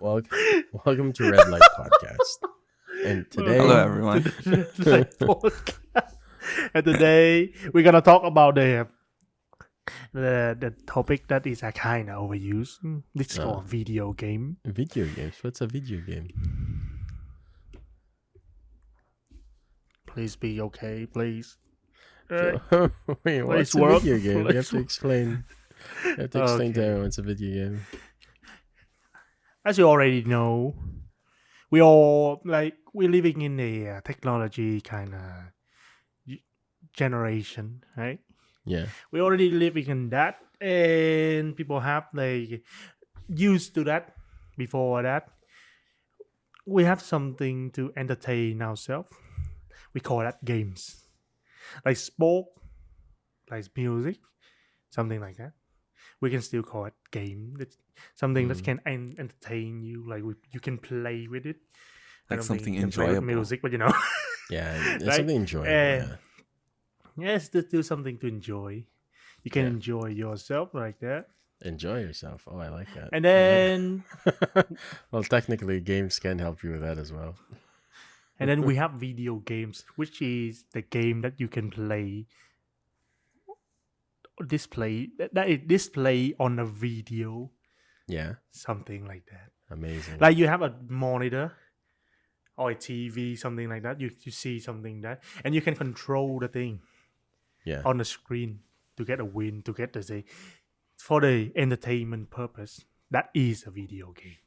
welcome to Red Light Podcast. And today, Hello, everyone. And today we're gonna talk about the topic that is a kind of overused. This is called video game. video games. What's a video game? Please be okay, please. Wait, what's Please a work. video game? You have Please to explain. You have to explain to Okay. everyone what's a video game. As you already know, we're living in a technology kind of generation, right? Yeah. We already living in that, and people have used to that. Before that, we have something to entertain ourselves. We call that games, like sport, like music, something like that. We can still call it game. It's something that can entertain you. Like you can play with it. I Like don't something think you can play with enjoyable. music, but Yeah. It's Right? something enjoyable. yes, to do something to enjoy. You can Yeah. enjoy yourself like that. Enjoy yourself. Oh, I like that. And then Well, technically, games can help you with that as well. and then we have video games, which is the game that you can play display on a video, Yeah. something like that. Amazing. Like you have a monitor or a TV, something like that. You see something that, and you can control the thing Yeah. on the screen to get a win, to get for the entertainment purpose. That is a video game.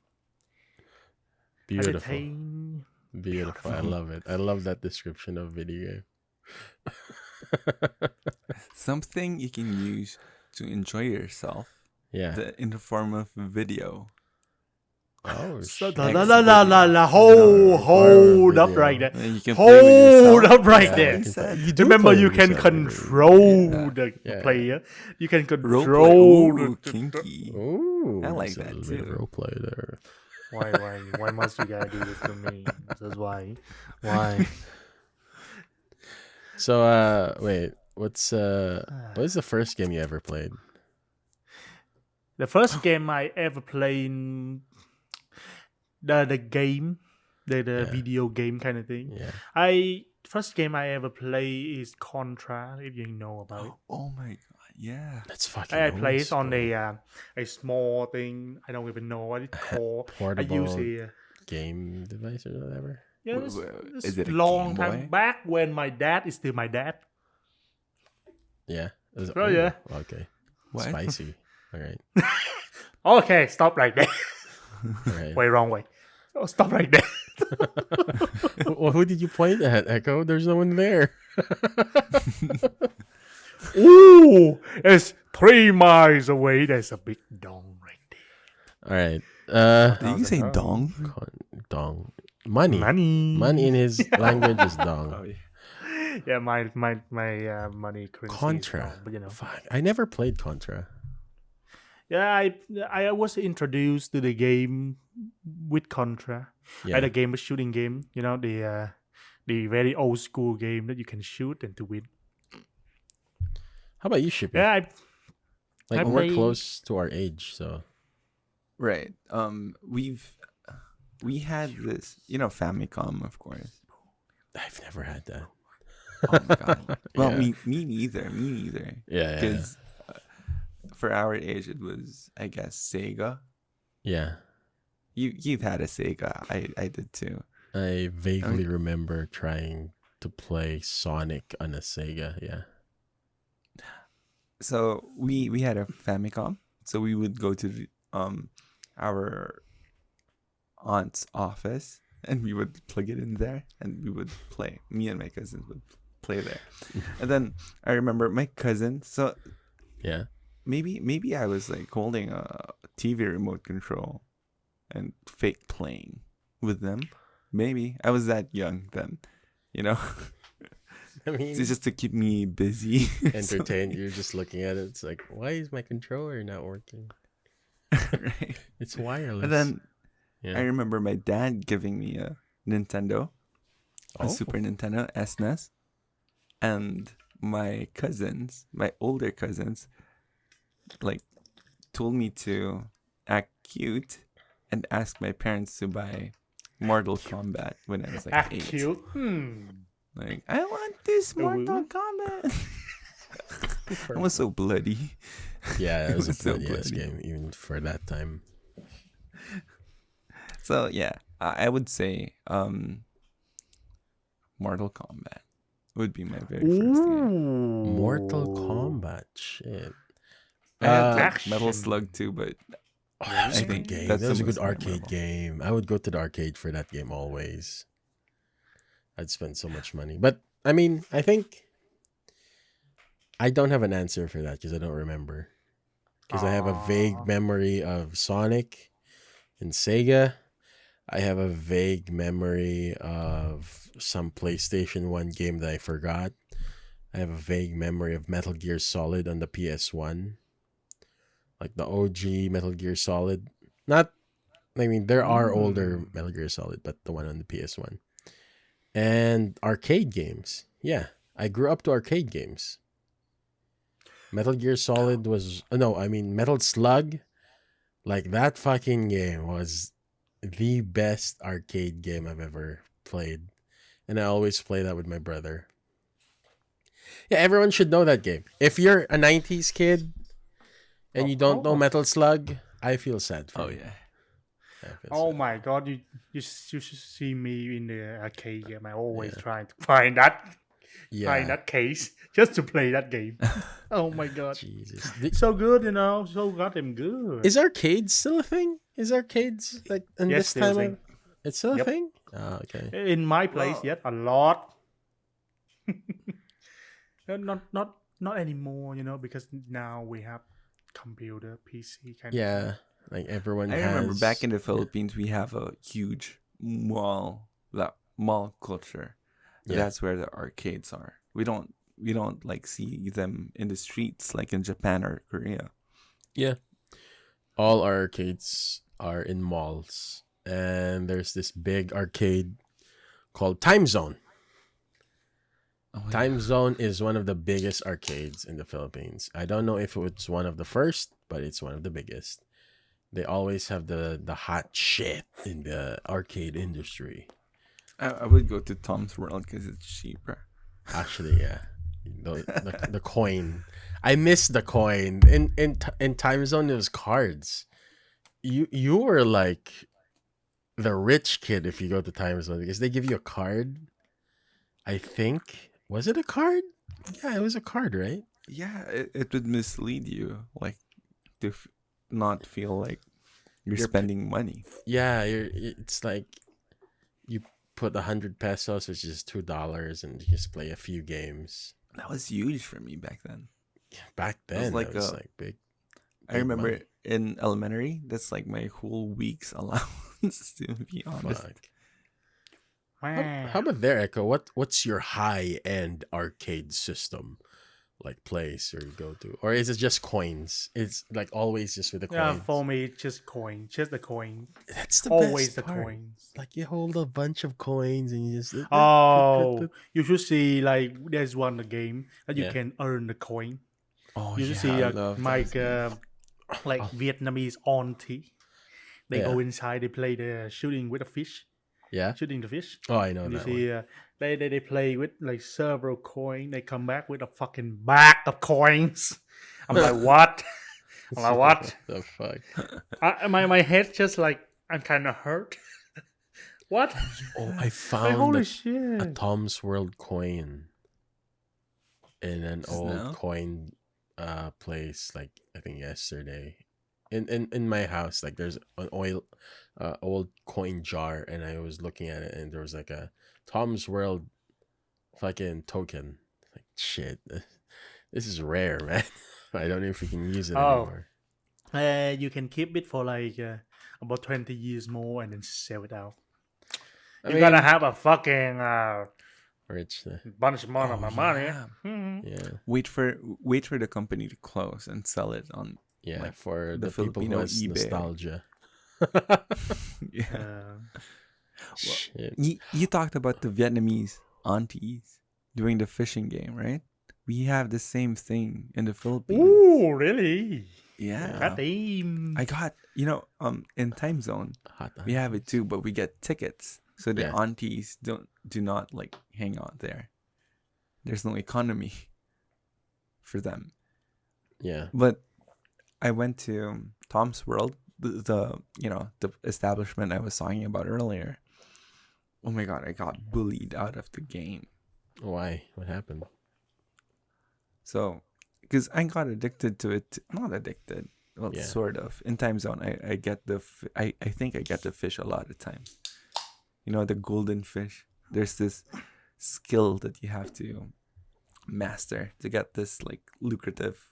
Beautiful. Entertain. Beautiful. I love it. I love that description of video game. Something you can use to enjoy yourself Yeah. in the form of video. Oh, So, shit. hold up video. right there. And you can play with Hold yourself. up right Yeah, there. you can play- Said. you do Remember, play you with can yourself. control the Yeah. player. You can Role control play. Ooh, the. kinky. Ooh, I like there's a that little bit of too. role play there. Why must you gotta do this to me? That's why. Why? So, wait, what is the first game you ever played? The first game I ever played, the game, the Yeah. video game kind of thing. Yeah. First game I ever play is Contra. If you know about it. Oh my god, yeah. That's fucking I old play it on school. a small thing. I don't even know what it's called. I Portable use a game device or whatever. yeah, Is this it a long Game time Boy? back when my dad is still my dad. Yeah. Oh, yeah. Okay. What? Spicy. All right. Okay, stop right there. All right. Way wrong way. Oh, stop right there. Well, who did you point at, Echo? There's no one there. Ooh, it's 3 miles away. There's a big dong right there. All right. Did you say dong? Dong. Money. Money in his language is dong. Oh, yeah. Yeah, my money currency. is Contra. dong, but Fuck. I never played Contra. yeah, I was introduced to the game with Contra. Yeah. Like the game, a shooting game. The very old school game that you can shoot and to win. How about you, Shippy? Yeah, Like I we're play- close to our age, so Right. We had this, Famicom, of course. I've never had that. Oh my god. Well, Yeah. me neither. Yeah, yeah, Because for our age, it was, I guess, Sega. yeah. You've had a Sega. I did too. I vaguely remember trying to play Sonic on a Sega. Yeah. So we had a Famicom. So we would go to our aunt's office and we would plug it in there and we would play. Me and my cousins would play there. And then I remember my cousin. So Yeah. maybe I was like holding a TV remote control and fake playing with them. Maybe I was that young then, I mean, It's just to keep me busy. entertained. You're just looking at it. It's like, why is my controller not working? Right. It's wireless. And then yeah. I remember my dad giving me a Nintendo, a Super Nintendo SNES, and my older cousins, like told me to act cute and ask my parents to buy Mortal Kombat when I was like Act 8. cute. Like, I want this Mortal Ooh. Kombat. It was so bloody. Yeah, it was a so bloody ass bloody. game even for that time. So yeah, I would say Mortal Kombat would be my very first game. Mortal Kombat, shit. I had like Action. Metal Slug too, but Oh, that was I a good think game. that's That the was a good most arcade memorable. game. I would go to the arcade for that game always. I'd spend so much money. But I mean, I think I don't have an answer for that because I don't remember. Because I have a vague Aw. memory of Sonic and Sega. I have a vague memory of some PlayStation 1 game that I forgot. I have a vague memory of Metal Gear Solid on the PS1. Like the OG Metal Gear Solid. Not, I mean, there are older Metal Gear Solid, but the one on the PS1. And arcade games. Yeah, I grew up to arcade games. Metal Gear Solid was, no, I mean, Metal Slug. Like, that fucking game was the best arcade game I've ever played. And I always play that with my brother. Yeah, everyone should know that game. If you're a 90s kid and you Of don't know course. Metal Slug, I feel sad for Oh you. yeah. I feel Oh sad. my god, you should see me in the arcade game. I always Yeah. trying to find that Yeah. case just to play that game. Oh my god. Jesus. So good, so goddamn good. Is arcades still a thing? Is arcades like in Yes, this still a time? thing. It's still a Yep. thing? Oh, okay. In my place, Well- yet a lot. Not anymore, because now we have computer, PC kind of. Yeah. Like everyone I has. remember back in the Philippines, we have a huge mall culture. Yeah. That's where the arcades are. We don't like see them in the streets like in Japan or Korea. Yeah. All our arcades are in malls. And there's this big arcade called Time Zone. Oh, yeah. Time Zone is one of the biggest arcades in the Philippines. I don't know if it's one of the first, but it's one of the biggest. They always have the hot shit in the arcade industry. I would go to Tom's World because it's cheaper. Actually, yeah. The coin. I miss the coin. In Time Zone, it was cards. You were like the rich kid if you go to Time Zone because they give you a card. I think. Was it a card? Yeah, it was a card, right? Yeah, it would mislead you, like to not feel like you're spending money. Yeah, it's like you put 100 pesos, which is $2, and you just play a few games. That was huge for me back then. Back then, like that was a- like big. I remember money. in elementary, that's like my whole week's allowance, to be honest. Fuck. How about there, Echo? What's your high-end arcade system, like place or you go to, or is it just coins? It's like always just with the Yeah, coins. for me, it's just coin, just the coin. That's the Always best the part. coins. Like you hold a bunch of coins and you just. Oh, you should see like there's one game that you Yeah. can earn the coin. Oh You should yeah, see I love like those games. like Vietnamese auntie. They Yeah. go inside. They play the shooting with a fish, Yeah. shooting the fish. Oh, I know And you that see, one. they play with like several coins. They come back with a fucking bag of coins. I'm like, what? I'm like, what? The fuck? My head just like I'm kind of hurt. What? Oh, I Like, found holy a shit! Tom's World coin in an Just old now? coin place, like I think yesterday. In my house, like there's an old coin jar, and I was looking at it, and there was like a Tom's World fucking token. Like shit, this is rare, man. I don't know if we can use it Oh. anymore. You can keep it for like about 20 years more and then sell it out. I You gotta mean, have a fucking rich. bunch of money, Oh, money. yeah. Mhm. Yeah, Wait for the company to close and sell it on. yeah. Like For the the people who Filipino has eBay. nostalgia. Yeah. Shit. You talked about the Vietnamese aunties doing the fishing game, right? We have the same thing in the Philippines. Ooh, really? Yeah. team. I got, in Time Zone, Hot we have it too, but we get tickets. So the Yeah. aunties do not like hang out there. There's no economy for them. Yeah. But I went to Tom's World, the establishment I was talking about earlier. Oh my god, I got bullied out of the game. Why? What happened? So, because I got addicted to it, not addicted, well, Yeah. sort of. In Time Zone, I get I think I get the fish a lot of times. The golden fish. There's this skill that you have to master to get this like lucrative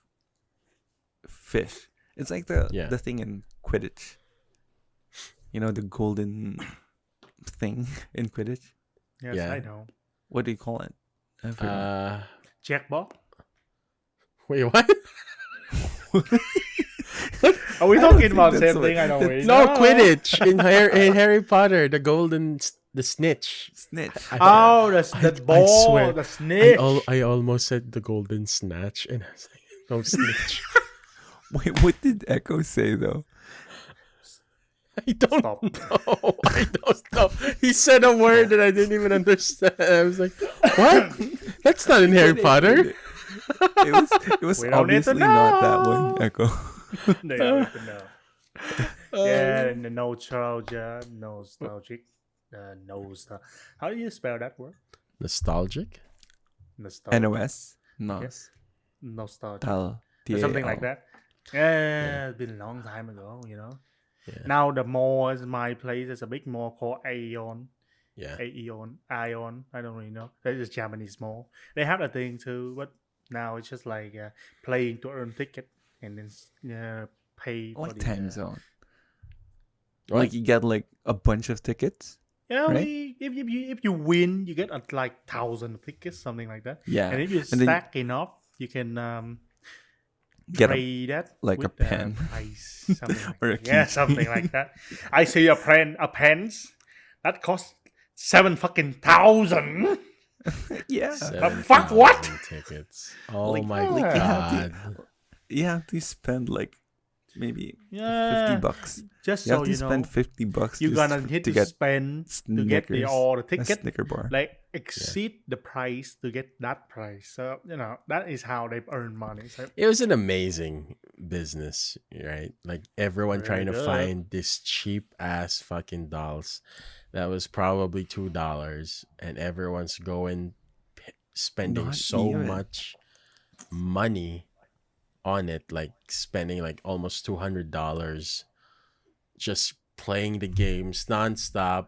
fish. It's like the thing in Quidditch. The golden thing in Quidditch. Yes, Yeah. I know. What do you call it? I forgot. Jackpot. Wait, what? Are we I don't talking think about the that's same what- thing? I don't really No, know. Quidditch in Harry Potter, the snitch. Snitch. Oh, the I ball, swear, the snitch. I almost said the golden snatch, and I was like, no snitch. Wait, what did Echo say though? I don't Stop. know. I don't know. He said a word that I didn't even understand. I was like, what? That's not in Harry Potter. It was We don't need to obviously not that know. one, Echo. They don't even know. Yeah, and the nostalgia, nostalgic, nostalgia. How do you spell that word? Nostalgic? Nostalgia. NOS? No. Yes. Nostalgia. Tal. Or something like TAL. that. Yeah, it's been a long time ago, Yeah. Now the mall is my place. There's a big mall called Aeon. Yeah. Ion. I don't really know. That is Japanese mall. They have a thing too, but now it's just like playing to earn ticket and then pay for Like the Time Zone. What? Like you get like a bunch of tickets. Yeah, right? if you win, you get like 1,000 tickets, something like that. Yeah. And if you And then stack enough, you can get a, trade that like a with, pen. price, something like Or a that. Yeah, keychain. something like that. I see a pens that costs 7,000. yeah. fuck, what? 7,000 tickets. Oh Like- my like you god. You have to spend like maybe Yeah, $50. just You have so to you know, spend $50 you're just gonna hit to to get spend to get Snickers, all the a ticket. Snicker bar. Like exceed the price to get that price. So that is how they earn money. So It was an amazing business, right? Like everyone Very trying to good. find this cheap ass fucking dolls that was probably $2, and everyone's going spending Not so even. much money on it, like spending like almost $200 just playing the games nonstop.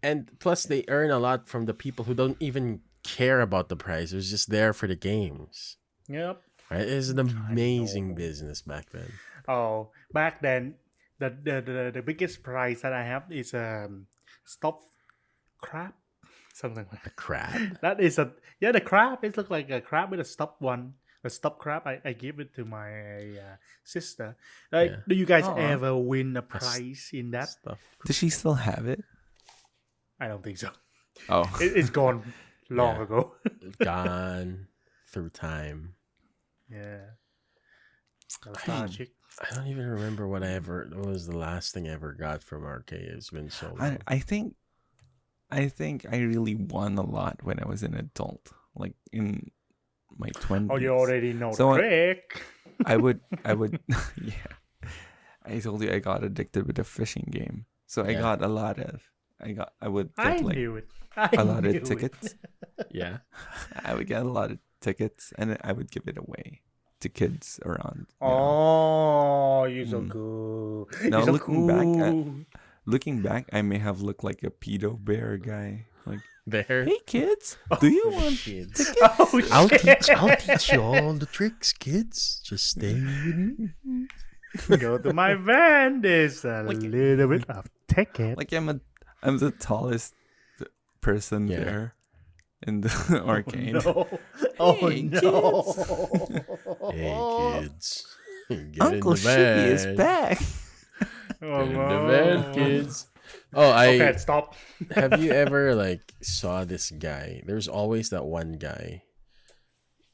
And plus they earn a lot from the people who don't even care about the price. It was just there for the games. yep. Right? It was an amazing know. business back then. Oh, back then the biggest prize that I have is stuffed crab, something like A crab? that. Is the crab. It looks like a crab with a stuffed one. A stuffed crab. I give it to my sister. Like, Yeah. do you guys Aw. ever win a prize in that? Stuff. Does she still have it? I don't think so. Oh. It's gone long Yeah. ago. Gone through time. Yeah. Nostalgic. I don't even remember what was the last thing I ever got from arcade. It's been so long. I think I really won a lot when I was an adult, like in my 20s. Oh, you already know So, the trick. I would yeah. I told you I got addicted with the fishing game. So I Yeah. got a lot of I would get I like knew it. I a lot knew of it. tickets. Yeah. I would get a lot of tickets and then I would give it away to kids around. Oh, you're so Mm. cool. Now, You're so looking back at- cool. Looking back, I may have looked like a pedo bear guy. Like, There. hey kids, do you want Kids. tickets? Oh, I'll shit. teach you all the tricks, kids. Just stay with me. Go to my van. There's a Like- little bit of ticket. Like I'm the tallest person Yeah. there in the arcade. No. Oh, Hey, no. Hey, kids. Get Uncle in the Shiggy is van. back. Oh, Get in the van, kids. Oh, Okay, stop. have you ever like saw this guy? There's always that one guy.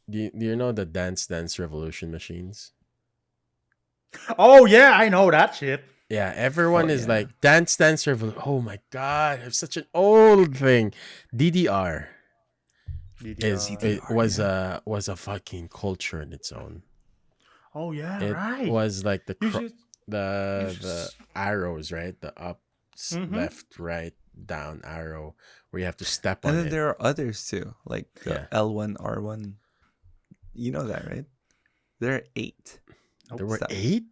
Do you know the Dance Revolution machines? Oh yeah, I know that shit. Yeah, everyone Oh, is yeah. like Dance Revolution. Oh my god, it's such an old thing. DDR is DDR. it CDR, was a fucking culture in its own. Oh yeah, It right. was like You should. You should. the arrows, right? The up, Mm-hmm. left, right, down arrow where you have to step And on then it. there are others too, like the Yeah. L1, R1. You know that, right? There are 8. There were Step. 8?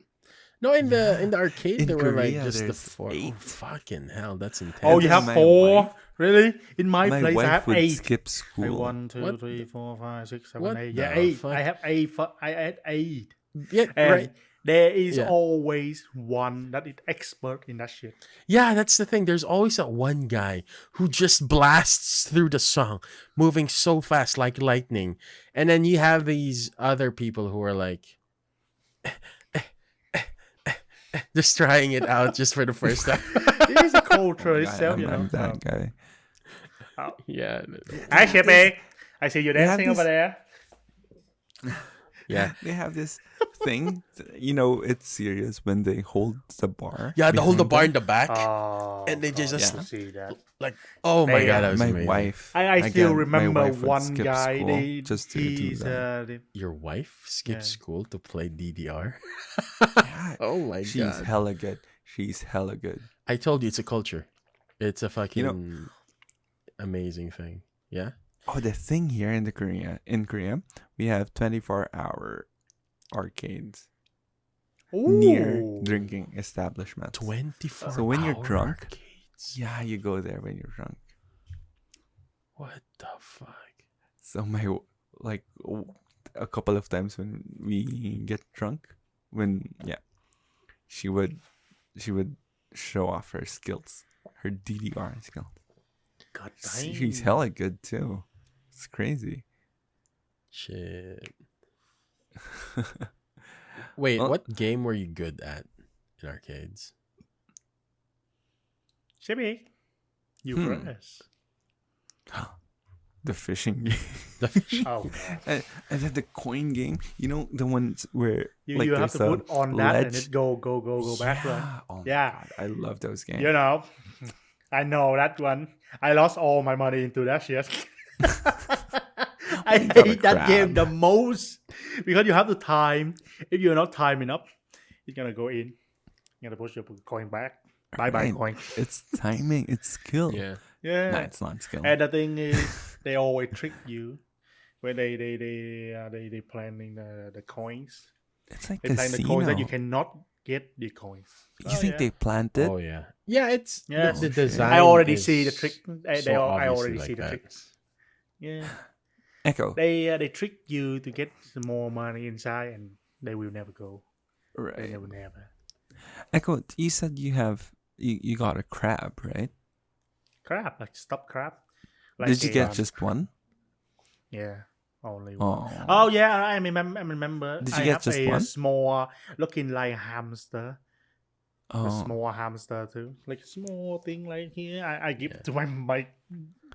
No, in Yeah. the arcade In there were like Korea, just the there's 4. Oh, 8. fucking hell, that's intense. Oh, And you then have my 4. wife- Really? In my My place, I wife have would 8. skip I school. 1, 2, What 3, the- 4, 5, 6, 7, what 8. Yeah, the 8. fuck? I have 8. I had 8. Yeah, And right. there is Yeah. always one that is expert in that shit. Yeah, that's the thing. There's always that one guy who just blasts through the song, moving so fast like lightning. And then you have these other people who are like just trying it out just for the first time. It is a culture Yeah, itself, you know. I'm that guy. Yeah. Hi, Shepe. I see you They have dancing over this- there. Yeah. They have this thing, it's serious when they hold the bar. Yeah, they hold the behind bar them. in the back. Oh, And they God, just- I see that. Like, oh my They, god, that was My amazing. wife. I still again, my remember wife would one skip guy. school just to do He's that. Your wife skipped Yeah. school to play DDR? Yeah, Oh my she's god. hella good. She's hella good. I told you it's a culture. It's a fucking know- amazing thing. Yeah? Oh, the thing here in Korea, we have 24-hour arcades near Ooh. drinking establishments. 24 So when you're hour drunk- arcades. Yeah, you go there when you're drunk. What the fuck? So a couple of times when we get drunk, she would show off her skills, her DDR skills. God She's damn. hella good too. It's crazy. Shit. Wait, Well- what game were you good at in arcades? Shepe, you first. The fishing game. Oh, God. And then the coin game. You know the ones where You like have to there's a put on that and ledge? it go back. Right? Yeah. Oh my Yeah. God, I love those games. You know, I know that one. I lost all my money into that shit. I got a hate that game crab. the most because you have to time. If you're not timing up, it's gonna go in. You're gonna push your coin back. Bye bye Right. coin. It's timing. It's skill. Yeah. Yeah. Nah, it's not skill. And the thing is, they always trick you when they planning the coins. It's like They plan the coins that you casino. cannot get the coins. You think they planned it? Oh yeah. Yeah, it's Yeah. the shit. design. I already is see the trick. so I obviously already like see the that. tricks. Yeah, Echo. they trick you to get some more money inside, and they will never go. They Right. will never. Echo, you said you got a crab, right? Crab, like stop crab. Did you get a, just one? Yeah, only one. Oh. Oh yeah, I remember. Did you I get have just a one? small, looking like a hamster. A Oh. small hamster too, like a small thing like here. I give Yeah. to my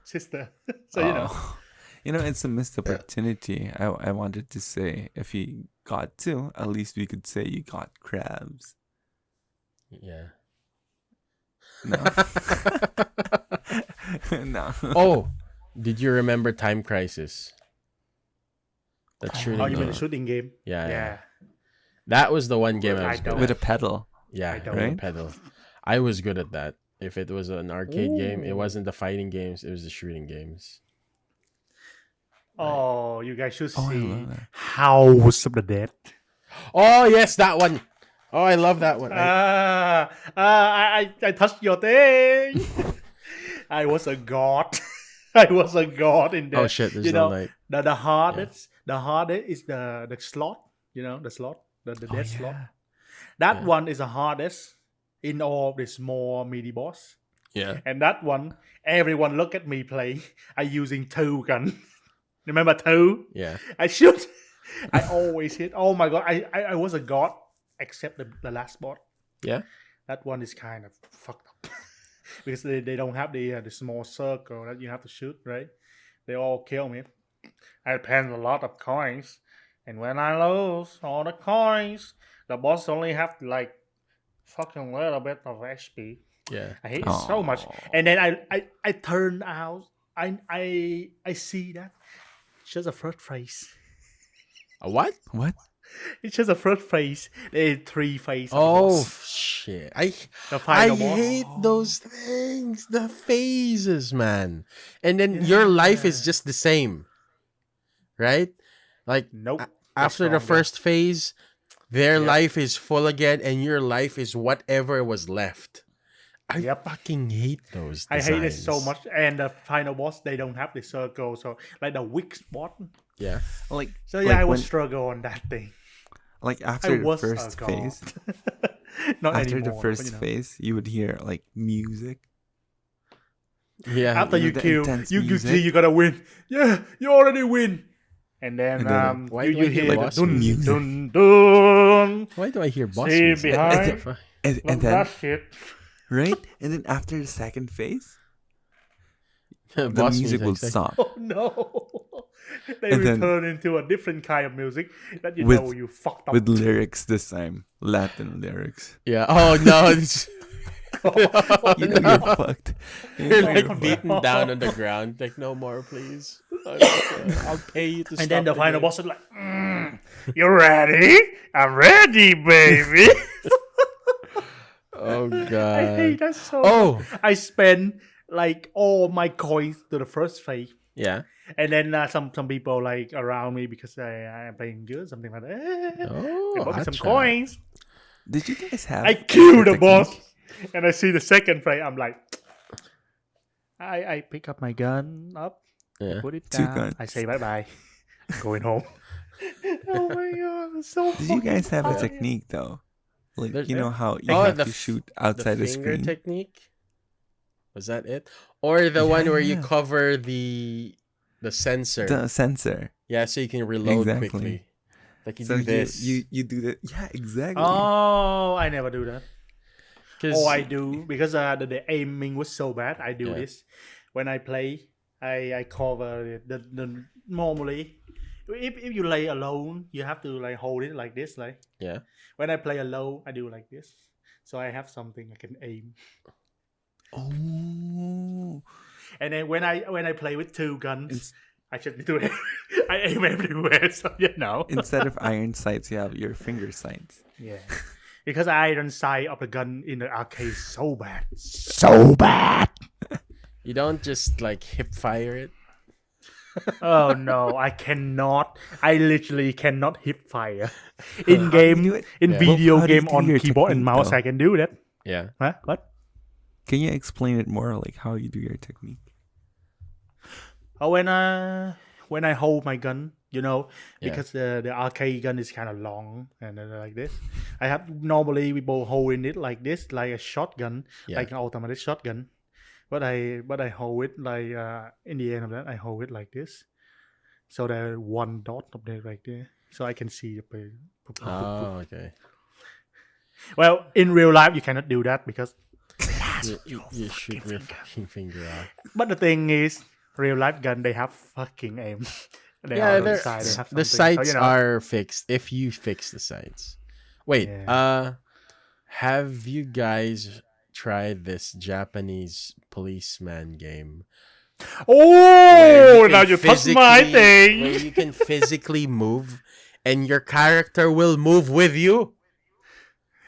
sister. So you know. Oh. You know, it's a missed opportunity. I wanted to say if you got two, at least we could say you got crabs. Yeah. No. No. Oh, did you remember Time Crisis? That shooting Oh, you mean game. the shooting game? Yeah, yeah. Yeah. That was the one game I I was good don't- With a at. pedal. Yeah, I don't. with a Right? pedal. I was good at that. If it was an arcade game, it Ooh. wasn't the fighting games, it was the shooting games. Oh, you guys should Oh, I see love that. House of the Dead. Oh, yes, that one. Oh, I love that one. I touched your thing. I was a god. I was a god in there. Oh shit, there's you no know, light. the hardest is the slot. You know, the slot, the Oh, dead slot. yeah. That Yeah. one is the hardest in all the small mini boss. Yeah. And that one, everyone look at me play. I using two gun. Remember two? Yeah. I shoot. I always hit. Oh my god! I was a god, except the last bot. Yeah. That one is kind of fucked up because they don't have the small circle that you have to shoot. Right? They all kill me. I spend a lot of coins, and when I lose all the coins, the boss only have like fucking little bit of HP. Yeah. I hate it so much. And then I turn out. I see that it's just a first phase. A what? What? It's just a first phase. There's 3 phases. Oh shit! The I final boss. hate those things. The phases, man. And then your life is just the same, right? Like Nope. after the stronger. first phase, their Yep. life is full again, and your life is whatever was left. I Yep. fucking hate those. I hate it so designs. much. And the final boss, they don't have the circle, so like the weak spot. Yeah. Like So yeah, like I would when- struggle on that thing. like I after the was first a god. phase, Not after anymore. the but, first you know. phase, you would hear like music. Yeah. After you know, you the kill, intense you music. see you gotta win. Yeah, you already win. And then, And then, why you do I hear hear boss the dun music? dun dun. Why do I hear boss See music? behind. What the fuck? And Love then that shit. right, and then after the second phase, the Boss music will like- stop. Oh no! They And will then- turn into a different kind of music that you With- know you fucked up. with lyrics this time, Latin lyrics. Yeah. Oh no! It's, You know you're fucked. You you're know like you're beaten down on the ground. Like no more, please. I'll pay you to. And then the stop final game. boss is like, "You ready? I'm ready, baby." Oh I god. hate that so. Oh I spend like all my coins to the first phase, yeah. and then some people like around me because I am playing good, something like that. Oh, They bought me some hotshot. coins. Did you guys have? I kill the technique? boss, and I see the second phase. I'm like, I pick up my gun up, Yeah. put it Two down. guns. I say bye bye, going home. Oh my god, it's so. Did you guys have a fucking technique though? Like There's- you know how you Oh, have the to f- shoot outside the, finger screen. technique. Was that it? Or the one where you Yeah. cover the sensor. The sensor. Yeah, so you can reload Exactly. quickly. Like you So do this. you do that. Yeah, exactly. Oh, I never do that. 'Cause- Oh, I do because the aiming was so bad. I do Yeah. this when I play. I cover it. The normally, if you lay alone, you have to like hold it like this. Like yeah. when I play alone, I do like this, so I have something I can aim. Oh. And then when I play with 2 guns, Ins- I just do it. I aim everywhere, so you know. Instead of iron sights, you have your finger sights. Yeah. Because iron sight of the gun in the arcade is so bad. So bad. You don't just like hip fire it. Oh no, I cannot. I literally cannot hip fire. In How do you do game, it? in Yeah. video How do you game do on your keyboard and technique, mouse, though? I can do that. Yeah. Huh? What? Can you explain it more, like how you do your technique? Oh, when I hold my gun, you know, Yeah. because the arcade gun is kind of long and like this. I have normally people holding it like this, like a shotgun, Yeah. like an automatic shotgun. But I hold it like in the end of that I hold it like this, so there's one dot up there right there, so I can see the play. Oh, okay. Well, in real life you cannot do that because. You shoot your fucking finger off. But the thing is, real life gun they have fucking aim. They Yeah, are on the they're- side, they have the something. So, sights you know, are fixed if you fix the sights. Wait, have you guys tried this Japanese policeman game? Oh, where now can you touch my physically- Where thing. you can physically move, and your character will move with you.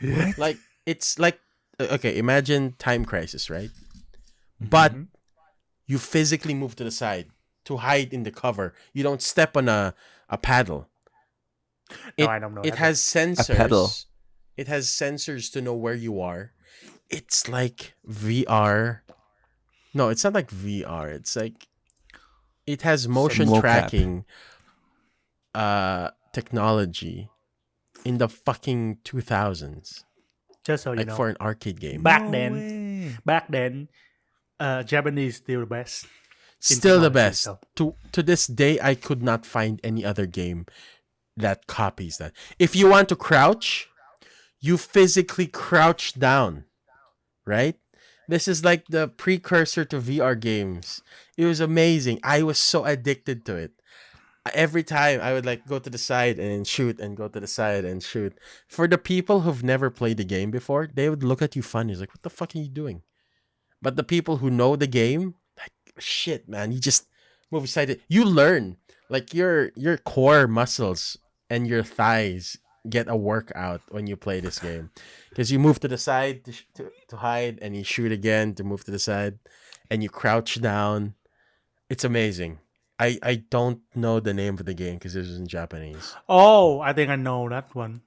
What? Like it's like okay, imagine Time Crisis, right? But Mhm. you physically move to the side to hide in the cover. You don't step on a paddle. No, I don't know. It that. has sensors. pedal. It has sensors to know where you are. It's like VR. No, it's not like VR. It's like it has motion mocap. tracking technology in the fucking 2000s. Just so you Like know. for an arcade game. Back No then, way. back then, Japanese still the best. Still the technology, best. so. To this day, I could not find any other game that copies that. If you want to crouch, you physically crouch down, right? This is like the precursor to VR games. It was amazing. I was so addicted to it. every time I would like go to the side and shoot and go to the side and shoot. For the people who've never played the game before, they would look at you funny. It's like, what the fuck are you doing? But the people who know the game, like, shit, man, you just move aside. You learn, like your core muscles and your thighs get a workout when you play this game, because you move to the side to hide, and you shoot again to move to the side, and you crouch down. It's amazing. I don't know the name of the game because it was in Japanese. Oh, I think I know that one.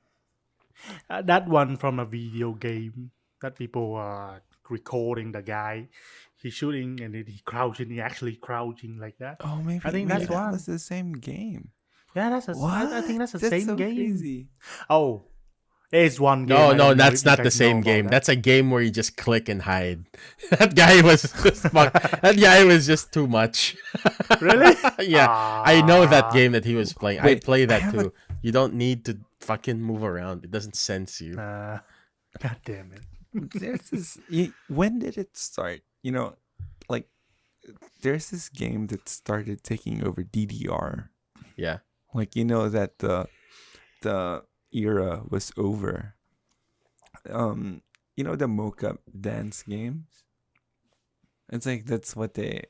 That one from a video game that people are recording the guy. He's shooting and then he crouching. He actually crouching like that. Oh, maybe I think that's that one. was the same game. Yeah, that's I think that's the That's same so game. crazy. Oh, it's one game. No, I no, don't know that's if you not the guys know same about game. that. That's a game where you just click and hide. That guy was just that guy was just too much. Really? Yeah, I know that Ah. game that he was playing. I Wait, play I that have a- too. You don't need to fucking move around. It doesn't sense you. God damn it. There's this. When did it start? Like, there's this game that started taking over DDR. Yeah. Like, that the era was over. The mocha dance games. It's like that's what they.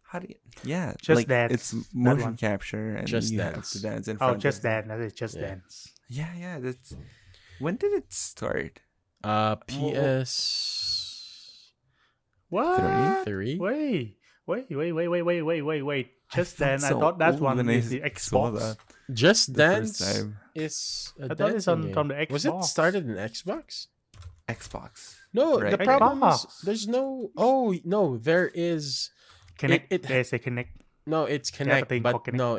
How do you? Yeah, Just like Dance, it's that motion one. capture, and Just you have Dance. to dance in Oh, front. Just of them. Dance. That is Just Yeah. Dance. Yeah. That's. When did it start? PS What? 3. Wait. Just felt Dance. I so thought that old one when I is the saw Xbox. that. Just The first Dance time. is a I thought it's dancing from game. the Was it Xbox. started in Xbox? Xbox. No, Right. the problem is Xbox. there's no. Oh no, there is. Connect. It- There's a Connect. No, it's have a Connect, thing but called Kinect. no,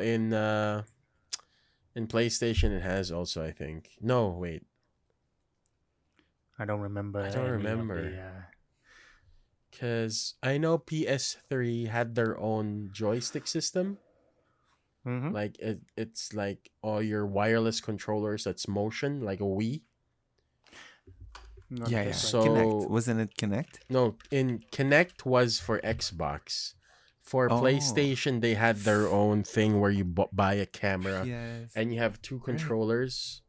in PlayStation it has also, I think. No, wait. I don't remember. I don't any of remember. the, Cause I know PS3 had their own joystick system. mhm. Like it's like all your wireless controllers that's motion, like a Wii. Not Yeah. just So- Connect. Wasn't it Connect? No, in Connect was for Xbox. For Oh. PlayStation, they had their own thing where you buy a camera Yes. and you have two controllers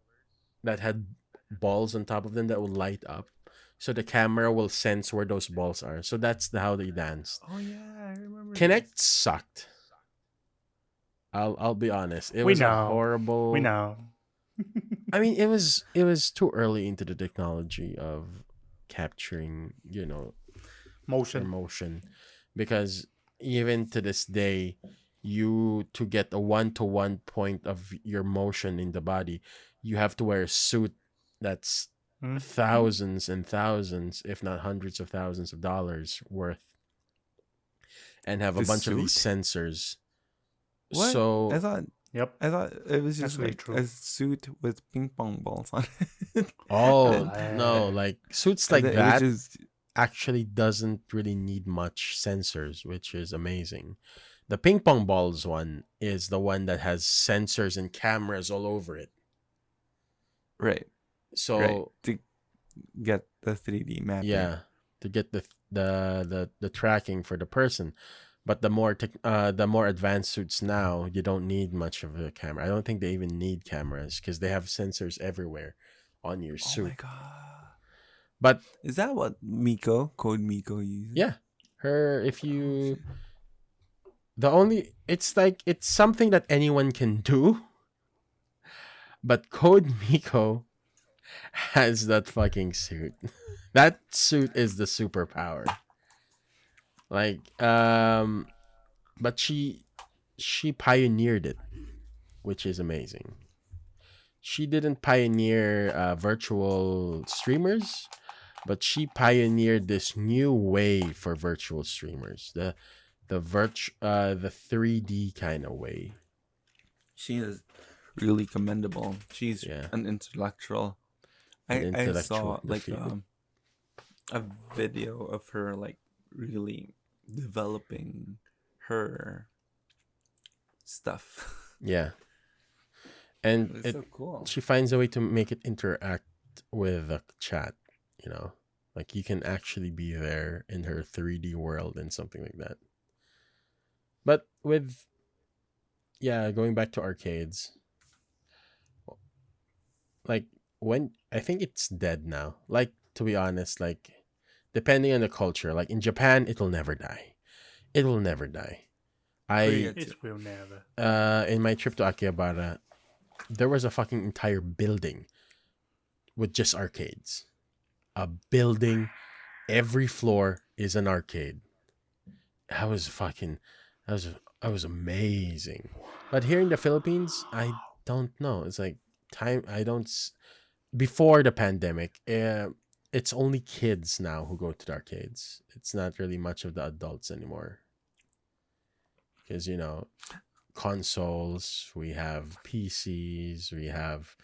that had balls on top of them that will light up. So the camera will sense where those balls are. So that's how they danced. Oh yeah, I remember. Connect sucked. I'll be honest. It We was a know. horrible. We know. I mean, it was too early into the technology of capturing, Motion. emotion, because even to this day, to get a 1-to-1 point of your motion in the body, you have to wear a suit that's Mhm. thousands and thousands, if not hundreds of thousands of dollars worth, and have a The bunch of these suit? sensors. What? So I thought Yep. it was That's just very like true. a suit with ping pong balls on it. oh And- no, like suits And like then that It was just, actually doesn't really need much sensors, which is amazing. The ping pong balls one is the one that has sensors and cameras all over it. right. So Right. To get the 3D mapping. yeah, to get the tracking for the person. But the more advanced suits now, you don't need much of a camera. I don't think they even need cameras because they have sensors everywhere on your Oh my suit. god. But Is that what Code Miko uses? yeah, if Oh, you shit. it's something that anyone can do. But Code Miko has that fucking suit. That suit is the superpower. Like, but she pioneered it, which is amazing. She didn't pioneer virtual streamers, but she pioneered this new way for virtual streamers. The 3D kind of way. She is really commendable. She's Yeah. an intellectual. An I intellectual saw in the like field. a video of her like really developing her stuff. Yeah. And It's so cool. she finds a way to make it interact with the chat, like you can actually be there in her 3D world and something like that. But with yeah, going back to arcades. Like when I think it's dead now. Like to be honest, like depending on the culture, like in Japan, it'll never die. It will never die. Korea I too. It will never. in my trip to Akihabara, there was a fucking entire building with just arcades. A building, every floor is an arcade. That was fucking, that was amazing. But here in the Philippines, I don't know. It's like time. I don't. Before the pandemic, it's only kids now who go to the arcades. It's not really much of the adults anymore. Because consoles, we have PCs, we have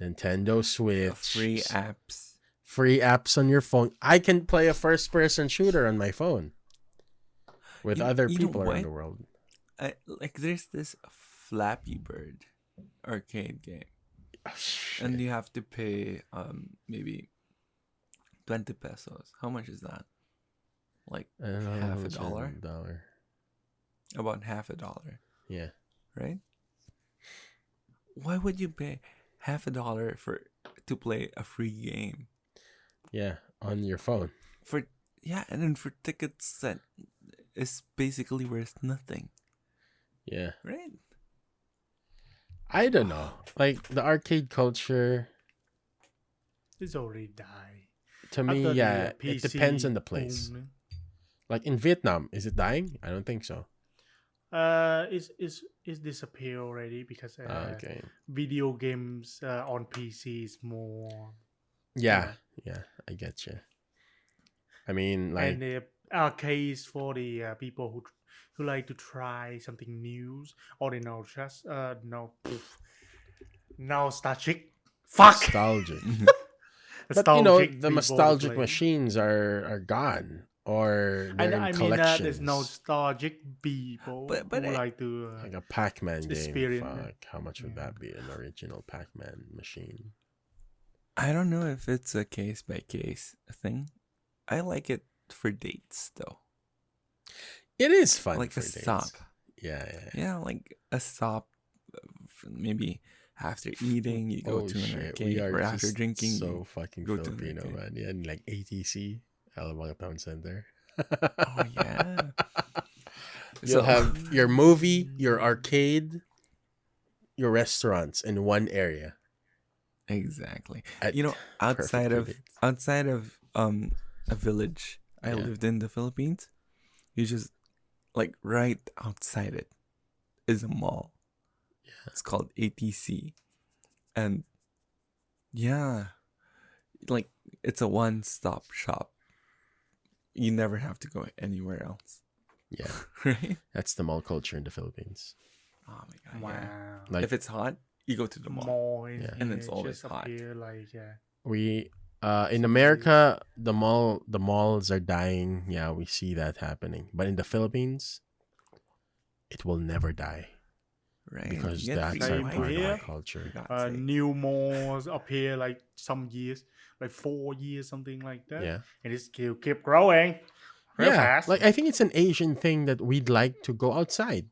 Nintendo Switch, free apps on your phone. I can play a first person shooter on my phone with other You know people around what? the world. Like there's this Flappy Bird arcade game, Oh, shit. and you have to pay maybe 20 pesos. How much is that? Like I don't know, half a it's dollar? $1. About half a dollar, Yeah. right? Why would you pay half a dollar to play a free game? Yeah. On your phone. And then for tickets that is basically worth nothing, Yeah. right? I don't know. Like the arcade culture, It's already died. to me, After the, yeah, it PC depends on the place. boom, Like in Vietnam, is it dying? I don't think so. it's disappeared already because Okay. video games on PC is more. Yeah. Yeah. I get you. I mean, like, And the arcades for the people who like to try something new, or they know just nostalgic. Fuck. nostalgic. But Nostalgic the people nostalgic play. machines are gone, or I, they're I in mean that collections. there's nostalgic people But who I- like to. Like a Pac-Man game. experience. Fuck, how much would Yeah. that be? An original Pac-Man machine. I don't know if it's a case by case thing. I like it for dates though. It is fun Like for a dates. stop. Yeah. Yeah, like a stop. Maybe after eating, you go to an arcade, We are or after just drinking, so you fucking go to an Filipino, arcade. man. Yeah, and like ATC, Alabang Town Center. Oh yeah. You'll have your movie, your arcade, your restaurants in one area. exactly. At You know, outside perfect of a village I Yeah. lived in the Philippines, you just like right outside it is a mall. Yeah. It's called ATC. And yeah, like it's a one-stop shop. You never have to go anywhere else. Yeah, Right? that's the mall culture in the Philippines. Oh my god. Wow. Yeah. Like If it's hot, you go to the mall. More in Yeah. And here, it's always just hot. appear like we in America, the malls are dying. Yeah, we see that happening. But in the Philippines, it will never die Right? because You get that's free our Same part of our here. For culture. God's sake. new malls appear like some years, like 4 years, something like that. Yeah. And it's keep growing real fast. Like I think it's an Asian thing that we'd like to go outside.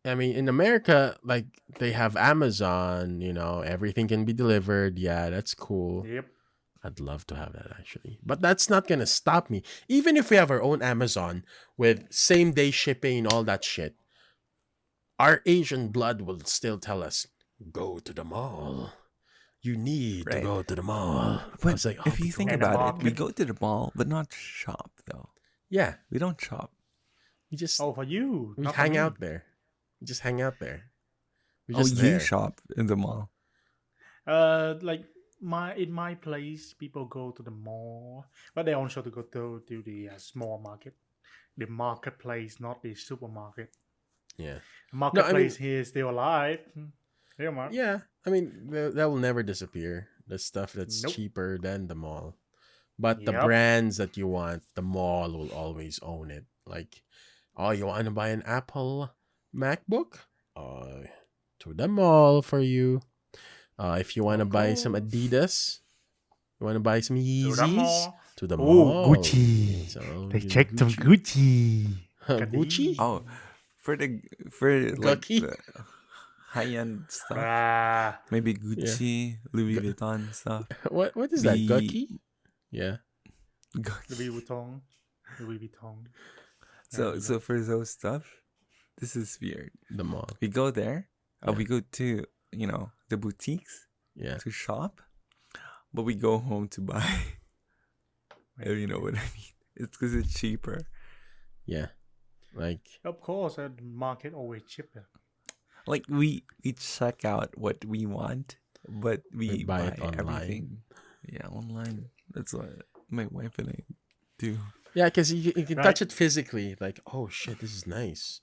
I mean, in America, like they have Amazon, everything can be delivered. Yeah, that's cool. Yep. I'd love to have that actually. But that's not going to stop me. Even if we have our own Amazon with same day shipping and all that shit, our Asian blood will still tell us, go to the mall. You need to Right. go to the mall. I But was like, if you think And a about it, we market. go to the mall, but not shop though. yeah, We don't shop. we just Oh, for you. we not for hang me. out there. We just hang out there. We're Oh, just you there. shop in the mall. Like in my place, people go to the mall, but they also to go to the small market, the marketplace, not the supermarket. Yeah. The marketplace here is still alive. Yeah, man. Yeah, I mean that will never disappear. The stuff that's Nope. cheaper than the mall, but the Yep. brands that you want, the mall will always own it. Like, oh, you want to buy an Apple MacBook? To the mall for you. If you want to Of buy some course. Adidas, you want to buy some To the Yeezys, mall. to the Oh, mall. Gucci. So, They you checked some Gucci. Gucci. Oh, for like Gucky? the high-end stuff, Ah, maybe Gucci, Louis Vuitton stuff. What is that? We Gucky? Yeah. Louis Vuitton. Louis Vuitton. So for those stuff, this is weird. The mall. We go there, Yeah. we go to the boutiques Yeah. to shop, but we go home to buy. If you know what I mean? It's because it's cheaper. Yeah. Like Of course, the market always cheaper. Like we check out what we want, but We we buy buy it online. everything. Yeah, online. That's what my wife and I do. yeah, because you can Right. touch it physically. Like, oh shit, this is nice.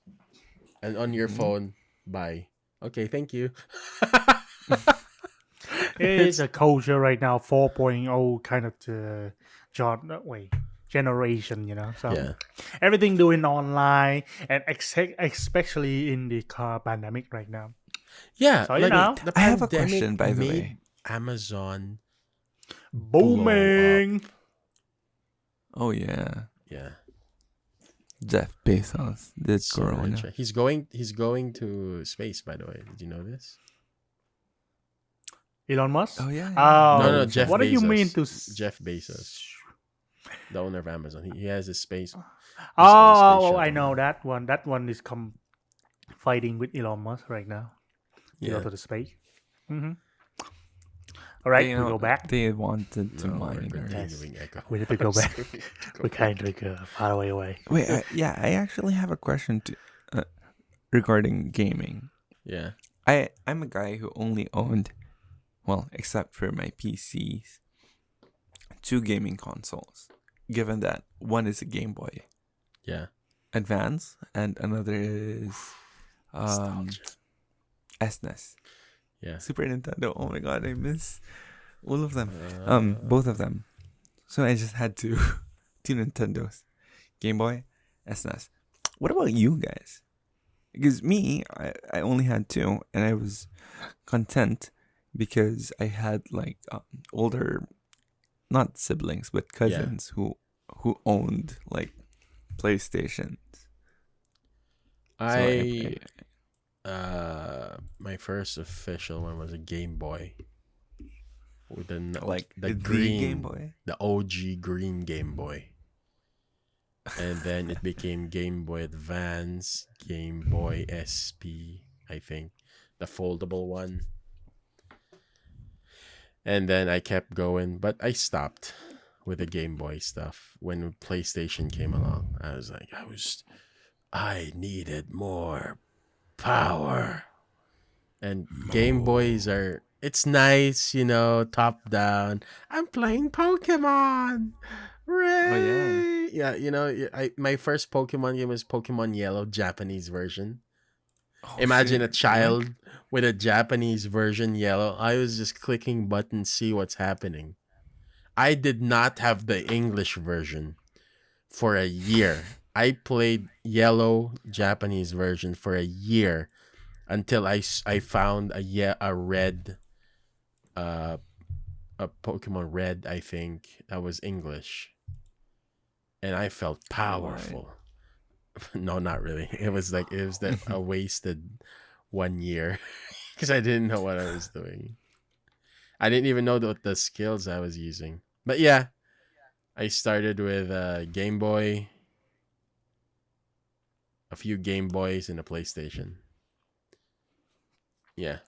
And on your Mhm. phone, buy. Okay, thank you. It's a culture right now, 4.0 kind of generation, So Yeah. everything doing online, and especially in the car pandemic right now. Yeah. So, you like, know. the I have a pandemic question, by the made way. Amazon Booming. Oh yeah, Yeah. Jeff Bezos did So Corona. rich. He's going to space, by the way. Did you know this? Elon Musk? Oh yeah. Oh, No, Jeff what Bezos. do you mean to Jeff Bezos, the owner of Amazon. He has a space. own Oh, space I shuttle know now. that one. That one is fighting with Elon Musk right now to Yeah. go to the space. Mm-hmm. All right, They, we go back. They wanted to No, mine we're her. continuing Echo. We need to go back. We kind of far away. Wait, I actually have a question regarding gaming. Yeah. I'm a guy who only owned, well, except for my PCs, 2 gaming consoles. Given that one is a Game Boy Yeah. Advance and another is Nostalgia. SNES, Yeah. Super Nintendo. Oh my god, I miss all of them. Uh, Both of them. So I just had two Nintendos, Game Boy, SNES. What about you guys? Because me, I only had 2, and I was content because I had like older, not siblings but cousins who owned like PlayStations. So my first official one was a Game Boy. With the like the the green Game Boy. the OG green Game Boy. And then it became Game Boy Advance, Game Boy SP, I think, the foldable one. And then I kept going, but I stopped with the Game Boy stuff when PlayStation came along. I was like, I needed more power. And Game Boys it's nice, top down. I'm playing Pokemon. Ray! Yeah, my first Pokemon game was Pokemon Yellow, Japanese version. Oh, Imagine shit. a child with a Japanese version Yellow. I was just clicking buttons, see what's happening. I did not have the English version for a year. I played Yellow Japanese version for a year until I found a red, a Pokemon Red, I think, that was English. And I felt powerful. No, not really. It was a wasted 1 year because I didn't know what I was doing. I didn't even know the skills I was using. But yeah, I started with Game Boy, a few Game Boys, and a PlayStation. Yeah.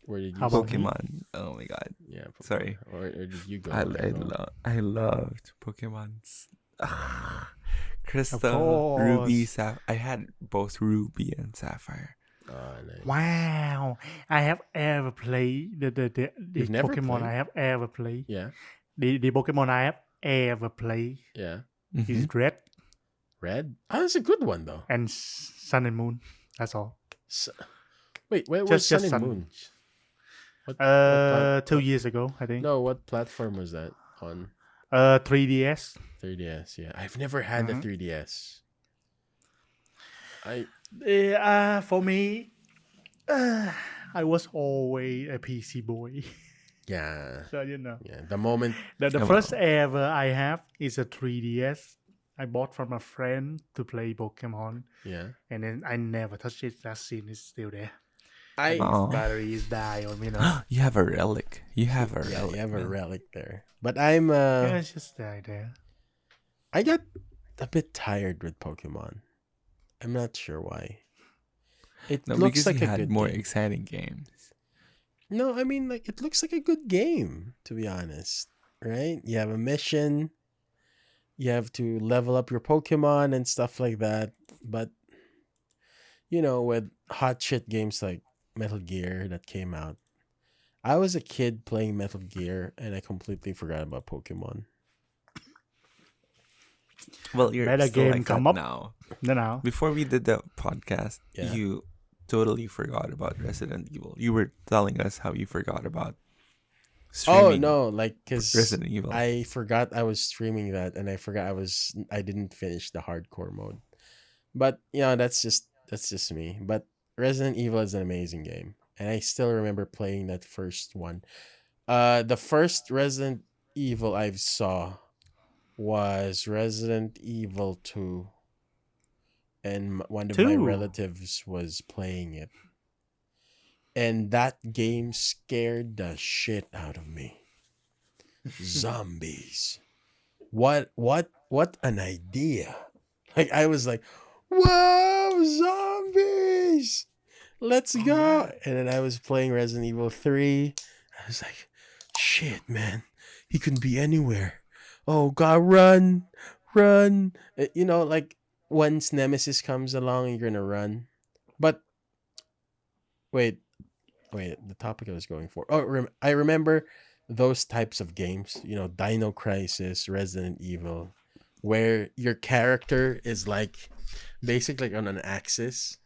Where did you How about start? me? Pokemon. Oh my god. Yeah. Pokemon. Sorry. Or did you go? I loved Pokemons. Crystal, course. Ruby, I had both Ruby and Sapphire. Oh, nice. Wow, I have ever played the You've never Pokemon played? I have ever played. Yeah. The Pokemon I have ever played Yeah. is Red Red? Oh, that's a good one though. and Sun and Moon. That's all. Wait, where was Sun and Moon? What 2 years ago, I think. No, what platform was that on? 3DS. 3DS. Yeah, I've never had a 3DS. For me, I was always a PC boy. Yeah. So you know, Yeah. The moment. the first ever I have is a 3DS, I bought from a friend to play Pokemon, Yeah. and then I never touched it. That scene is still there. I I think its Oh. battery is die or You have a relic. You have a yeah, relic. you have a man. relic there. But I'm yeah, it's just die there. I got a bit tired with Pokemon. I'm not sure why. It No, looks because like you a had good more game. exciting games. No, I mean like it looks like a good game, to be honest. Right? You have a mission, you have to level up your Pokemon and stuff like that. But with hot shit games like Metal Gear that came out, I was a kid playing Metal Gear and I completely forgot about Pokemon. Well, you're Meta still game like come that up. now. No. Before we did the podcast, Yeah. you totally forgot about Resident Evil. You were telling us how you forgot about Oh streaming no, like because Resident Evil. I forgot I was streaming that, and I forgot I didn't finish the hardcore mode. But that's just me. But Resident Evil is an amazing game, and I still remember playing that first one. The first Resident Evil I saw was Resident Evil 2, and one of my 2. relatives was playing it, and that game scared the shit out of me. Zombies. What an idea. Like I was like, "Whoa, zombies. Let's Oh, go." yeah. And then I was playing Resident Evil 3. I was like, "Shit, man. He can be anywhere. Oh god, run. Run." Like once Nemesis comes along, you're going to run. But wait, the topic I was going for. Oh, I remember those types of games, Dino Crisis, Resident Evil, where your character is like basically on an axis.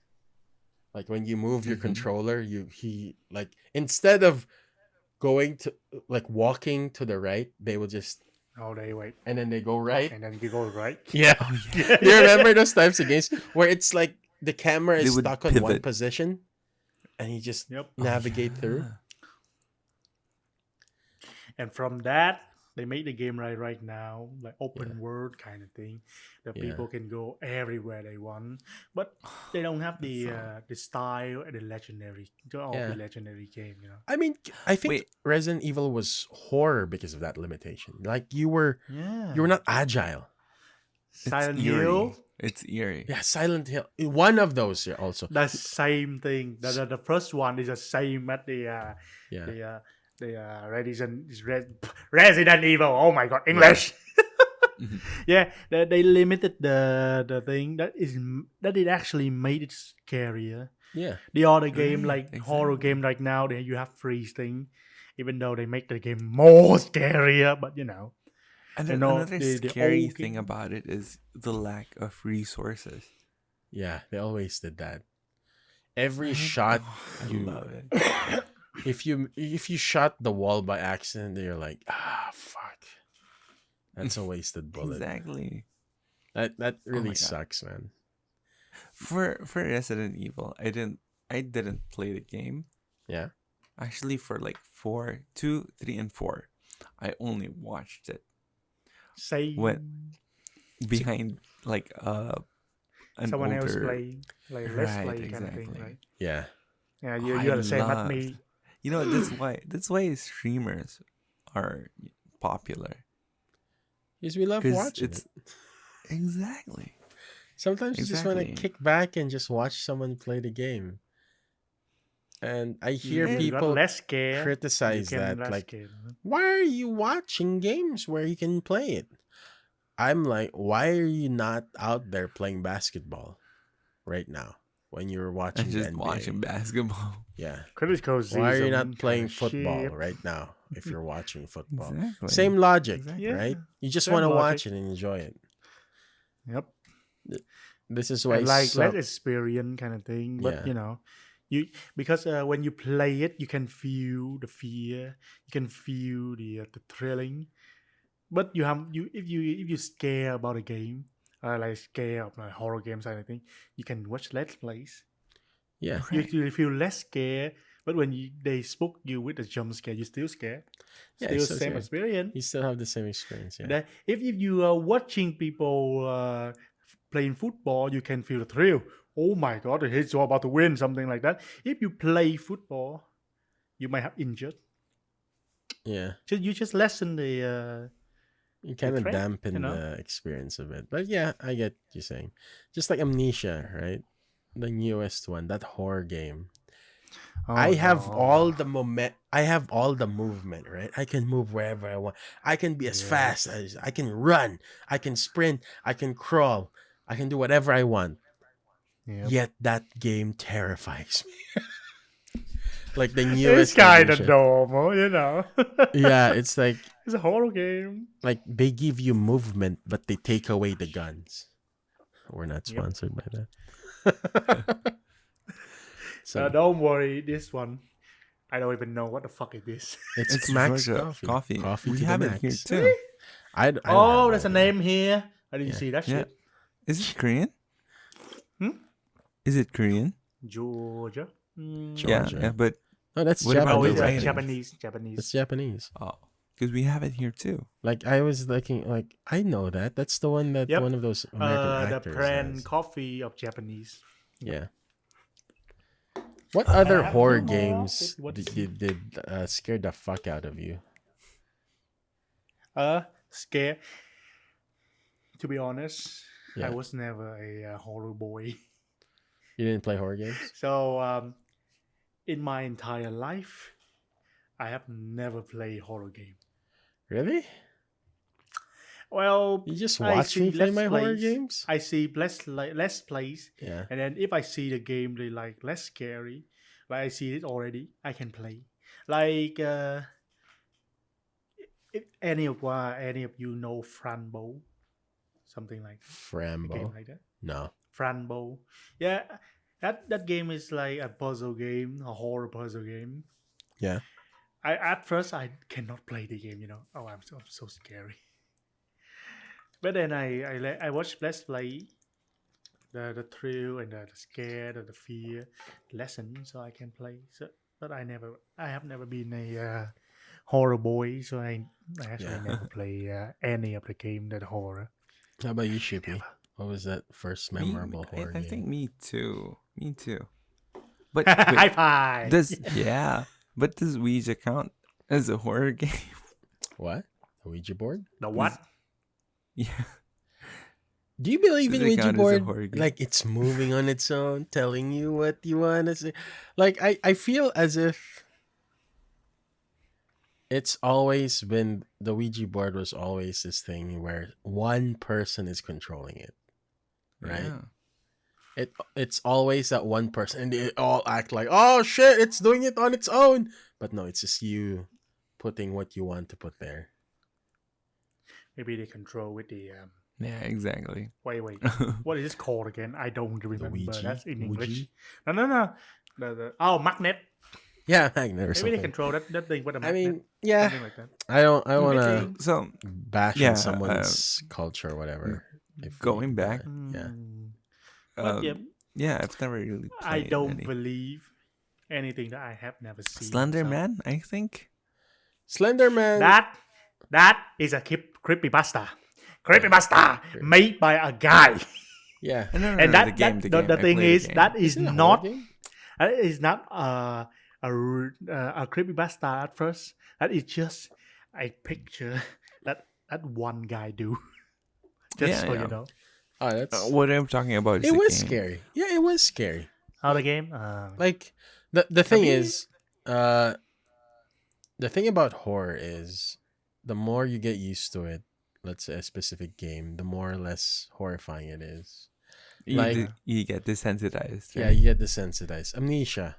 Like when you move your Mhm. controller, he like instead of going to like walking to the right, they will just Oh, they wait, and then they go right. and then you go right. Yeah. Oh yeah. You remember those types of games where it's like the camera They is would stuck on one pivot. position and you just Yep. navigate through? Yeah. And from that, they make the game right now, like open Yeah. world kind of thing, that Yeah. people can go everywhere they want, but they don't have That's so- the style and the legendary of Yeah. the legendary game. I mean, I think Wait. Resident Evil was horror because of that limitation. Like you were Yeah. not agile. Silent it's eerie. Hill. It's eerie. Yeah, Silent Hill. One of those also. The same thing. The first one is the same as Yeah. the Resident Evil. Oh my god, English. Mhm. Yeah, they limited the thing that it actually made it scarier. Yeah. The other game, Right, like horror exactly. game, right now, you have freeze thing, even though they make the game more scarier. But And You then know, another the scary old thing game- about it is the lack of resources. Yeah, they always did that. Every Right? shot Oh, I you love it. if you shot the wall by accident, you're like, fuck. That's a wasted bullet. Exactly. That really my God. sucks, man. For Resident Evil, I didn't play the game. Yeah. Actually, for like 4, 2, 3, and 4, I only watched it say behind like an someone older. else play, like let's Right, play kind of thing, exactly. right? Yeah. Yeah, Oh, you're I the same as loved- me. You know, that's why streamers are popular. Because we love 'Cause watching it's it. exactly. Sometimes you just want to Exactly. kick back and just watch someone play the game. And I hear If you got people less care, criticize you can that, less like, care. why are you watching games where you can play it? I'm like, why are you not out there playing basketball right now when you're watching And the just NBA? watching basketball. Yeah. Criticism. Why are you not kinda playing football shit. right now if you're watching football? Exactly. Same logic, Exactly. Yeah. right? You just Same want to logic. watch it and enjoy it. Yep. This is why And like some- let's experience kind of thing, but Yeah. you because when you play it, you can feel the fear, you can feel the thrilling. But if you scare about a game, like scare of like horror games kind of thing, you can watch let's plays. yeah. You feel less scared, But when they spook you with a jump scare, you still scared. Yeah, Still it's so same scary. experience. You still have the same experience. Yeah. That if you are watching people playing football, you can feel the thrill. Oh my god, he's about to win, something like that. If you play football, you might have injured. Yeah. You just lessen the You kind of threat, dampen you know? the experience of it. But yeah, I get what you're saying. Just like Amnesia, right? The newest one, that horror game. I have all the moment. I have all the movement, right? I can move wherever I want. I can be as fast as I can run. I can sprint. I can crawl. I can do whatever I want. Yep. Yet that game terrifies me. Like the It's newest kind of edition. normal, you know. Yeah, it's like It's a horror game. they give you movement, but they take away the guns. We're not Yep. sponsored by that. So Don't worry, this one, I don't even know what the fuck it is. it's Max Georgia coffee. Coffee We to have the it here max. too. I don't Oh, have there's a it. name here. I didn't Yeah. see that Yeah. shit. Is it Korean? Hmm? Is it Korean? Georgia. Georgia. Yeah, but No, that's What about Oh, the it's Japanese. rating? Japanese. That's Japanese. Japanese. because we have it here too. Like I was looking, like I know that. That's the one that Yep. one of those American The actors brand has. coffee of Japanese. Yeah. What other have horror no more. games What is did scare the fuck out of you? Scare. To be honest, Yeah. I was never a horror boy. You didn't play horror games? So, in my entire life, I have never played horror game. Really? Well, You just I watch me see play let's my horror plays. games? I see less plays, Yeah. and then if I see the game they like less scary, like I see it already, I can play. Like if any of you know Franbo, something like a game Frambo? like that. No. Franbo, yeah, that game is like a puzzle game, a horror puzzle game. Yeah. At first I cannot play the game, you know. Oh, I'm so scary. But then I watched Let's Play, the thrill and the scare, the fear lesson, so I can play. So, but I have never been a horror boy, so I actually never play any of the game that horror. How about you, Shippy? What was that first memorable horror I game? think me too. Me too. But High wait, five. but does Ouija count as a horror game? What? A Ouija board? The what? Yeah. Do you believe in Does it Ouija count as a board? horror game? Like it's moving on its own, telling you what you want to say. Like I feel as if it's always been the Ouija board was always this thing where one person is controlling it. Right? Yeah. It's always that one person and they all act like, oh shit, it's doing it on its own. But no, it's just you putting what you want to put there. Maybe they control with the Yeah, exactly. wait. What is this called again? I don't remember. Ouija? That's in English. Ouija? No. The magnet. Yeah, magnet or Maybe something. they control that thing with a I magnet. mean, yeah. Something like that. I want to So bash Yeah, on someone's culture or whatever. if going we- back, yeah. But yeah, yeah, I've never really played I don't any. believe anything that I have never seen. Slender so- Man, I think. Slender Man. That is a creepypasta. Creepypasta made by a guy. Yeah. No, And the game. the I thing played is the game. that is Isn't it a not horror game? that is not a creepypasta at first. That is just a picture that one guy do. Just Yeah, so yeah. you know. Oh, that's. What I'm talking about is It the was game. scary. Yeah, it was scary. How the game? Like the thing mean- is, the thing about horror is, the more you get used to it, let's say a specific game, the more or less horrifying it is. Like- You get desensitized. Yeah, Right? you get desensitized. Amnesia.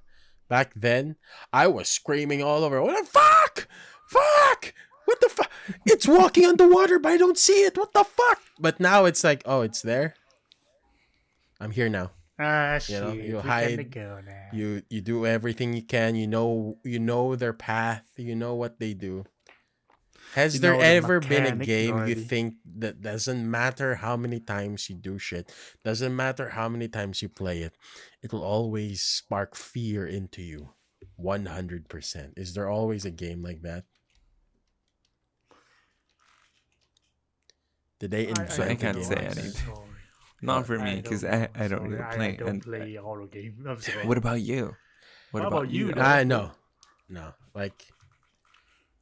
Back then, I was screaming all over. What the fuck? Fuck! What the fuck? It's walking underwater, but I don't see it. What the fuck? But now it's like, oh, it's there. I'm here now. Shit. know, we you can hide, go now. You do everything you can. You know their path. You know what they do. Has You there know the ever been a mechanic game you already. think that doesn't matter how many times you do shit, doesn't matter how many times you play it, it will always spark fear into you? 100%. Is there always a game like that? Did they So I invent a can't game say like anything. that? Sorry. Not for me, I because don't know. I don't Sorry. really I play. don't And play horror game. I'm sorry. what about you? What about you? though? No. No. Like,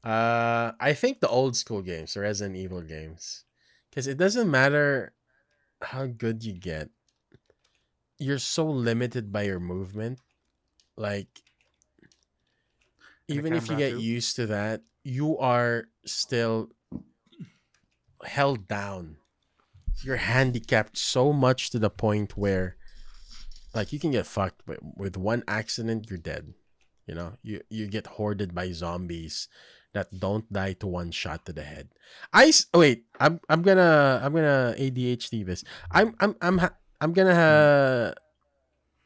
I think the old school games, the Resident Evil games, because it doesn't matter how good you get, you're so limited by your movement. Like, And the even if you camera get too. used to that, you are still held down. You're handicapped so much to the point where, like, you can get fucked with one accident, you're dead. You know, you get hoarded by zombies that don't die to one shot to the head. Wait, I'm gonna ADHD this. I'm gonna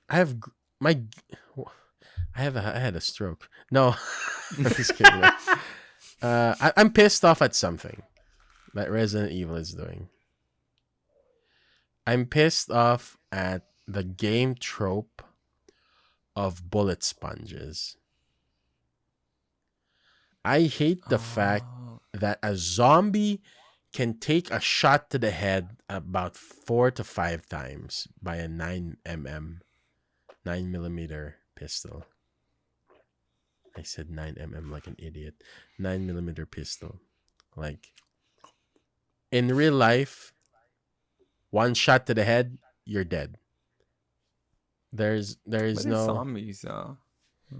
I have g- my g- I had a stroke. No, I'm just kidding. I'm pissed off at something that Resident Evil is doing. I'm pissed off at the game trope of bullet sponges. I hate the fact Oh, that a zombie can take a shot to the head about 4 to 5 times by a 9 millimeter pistol. I said 9 mm like an idiot. 9 millimeter pistol. Like, in real life, one shot to the head, you're dead. There's but it's no. zombies.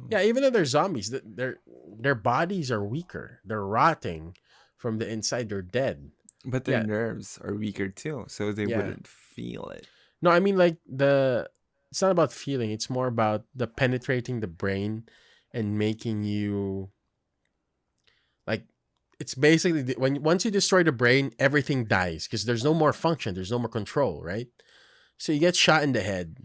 Yeah, even though they're zombies, their bodies are weaker. They're rotting from the inside. They're dead. But their Yeah, nerves are weaker too, so they yeah. wouldn't feel it. No, I mean, like, it's not about feeling. It's more about the penetrating the brain and making you, like, it's basically once you destroy the brain, everything dies because there's no more function. There's no more control, right? So you get shot in the head,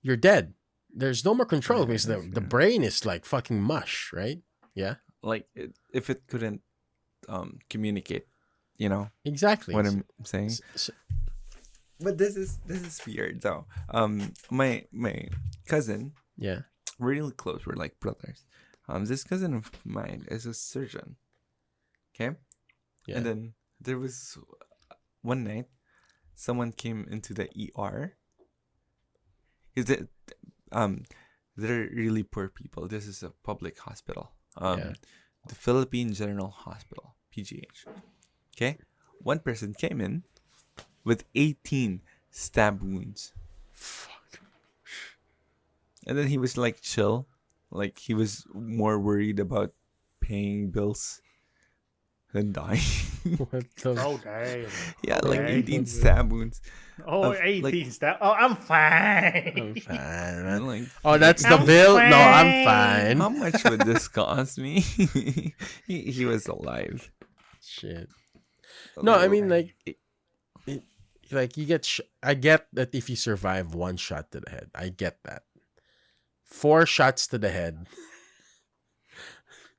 you're dead. There's no more control Yeah, because the that's the true. brain is like fucking mush, right? Yeah, Like if it couldn't communicate, you know exactly. what I'm saying. S- But this is weird though. My cousin, yeah, we're really close. We're like brothers. This cousin of mine is a surgeon. Okay, yeah. and then there was one night someone came into the ER. Is it they're really poor people. This is a public hospital. Yeah. The Philippine General Hospital, PGH. Okay, one person came in with 18 stab wounds, Fuck. and then he was like chill, like he was more worried about paying bills than dying. What the? Oh damn. Yeah, like Okay. 18 stab wounds. Oh, Of, 18 like- step. Oh, I'm fine. I'm fine, man. Like, Oh, that's the I'm bill. No, I'm fine. how fine. much would this cost me? he was alive. Shit. No, I mean, like, like, you get. I get that if you survive one shot to the head, I get that. 4 shots to the head.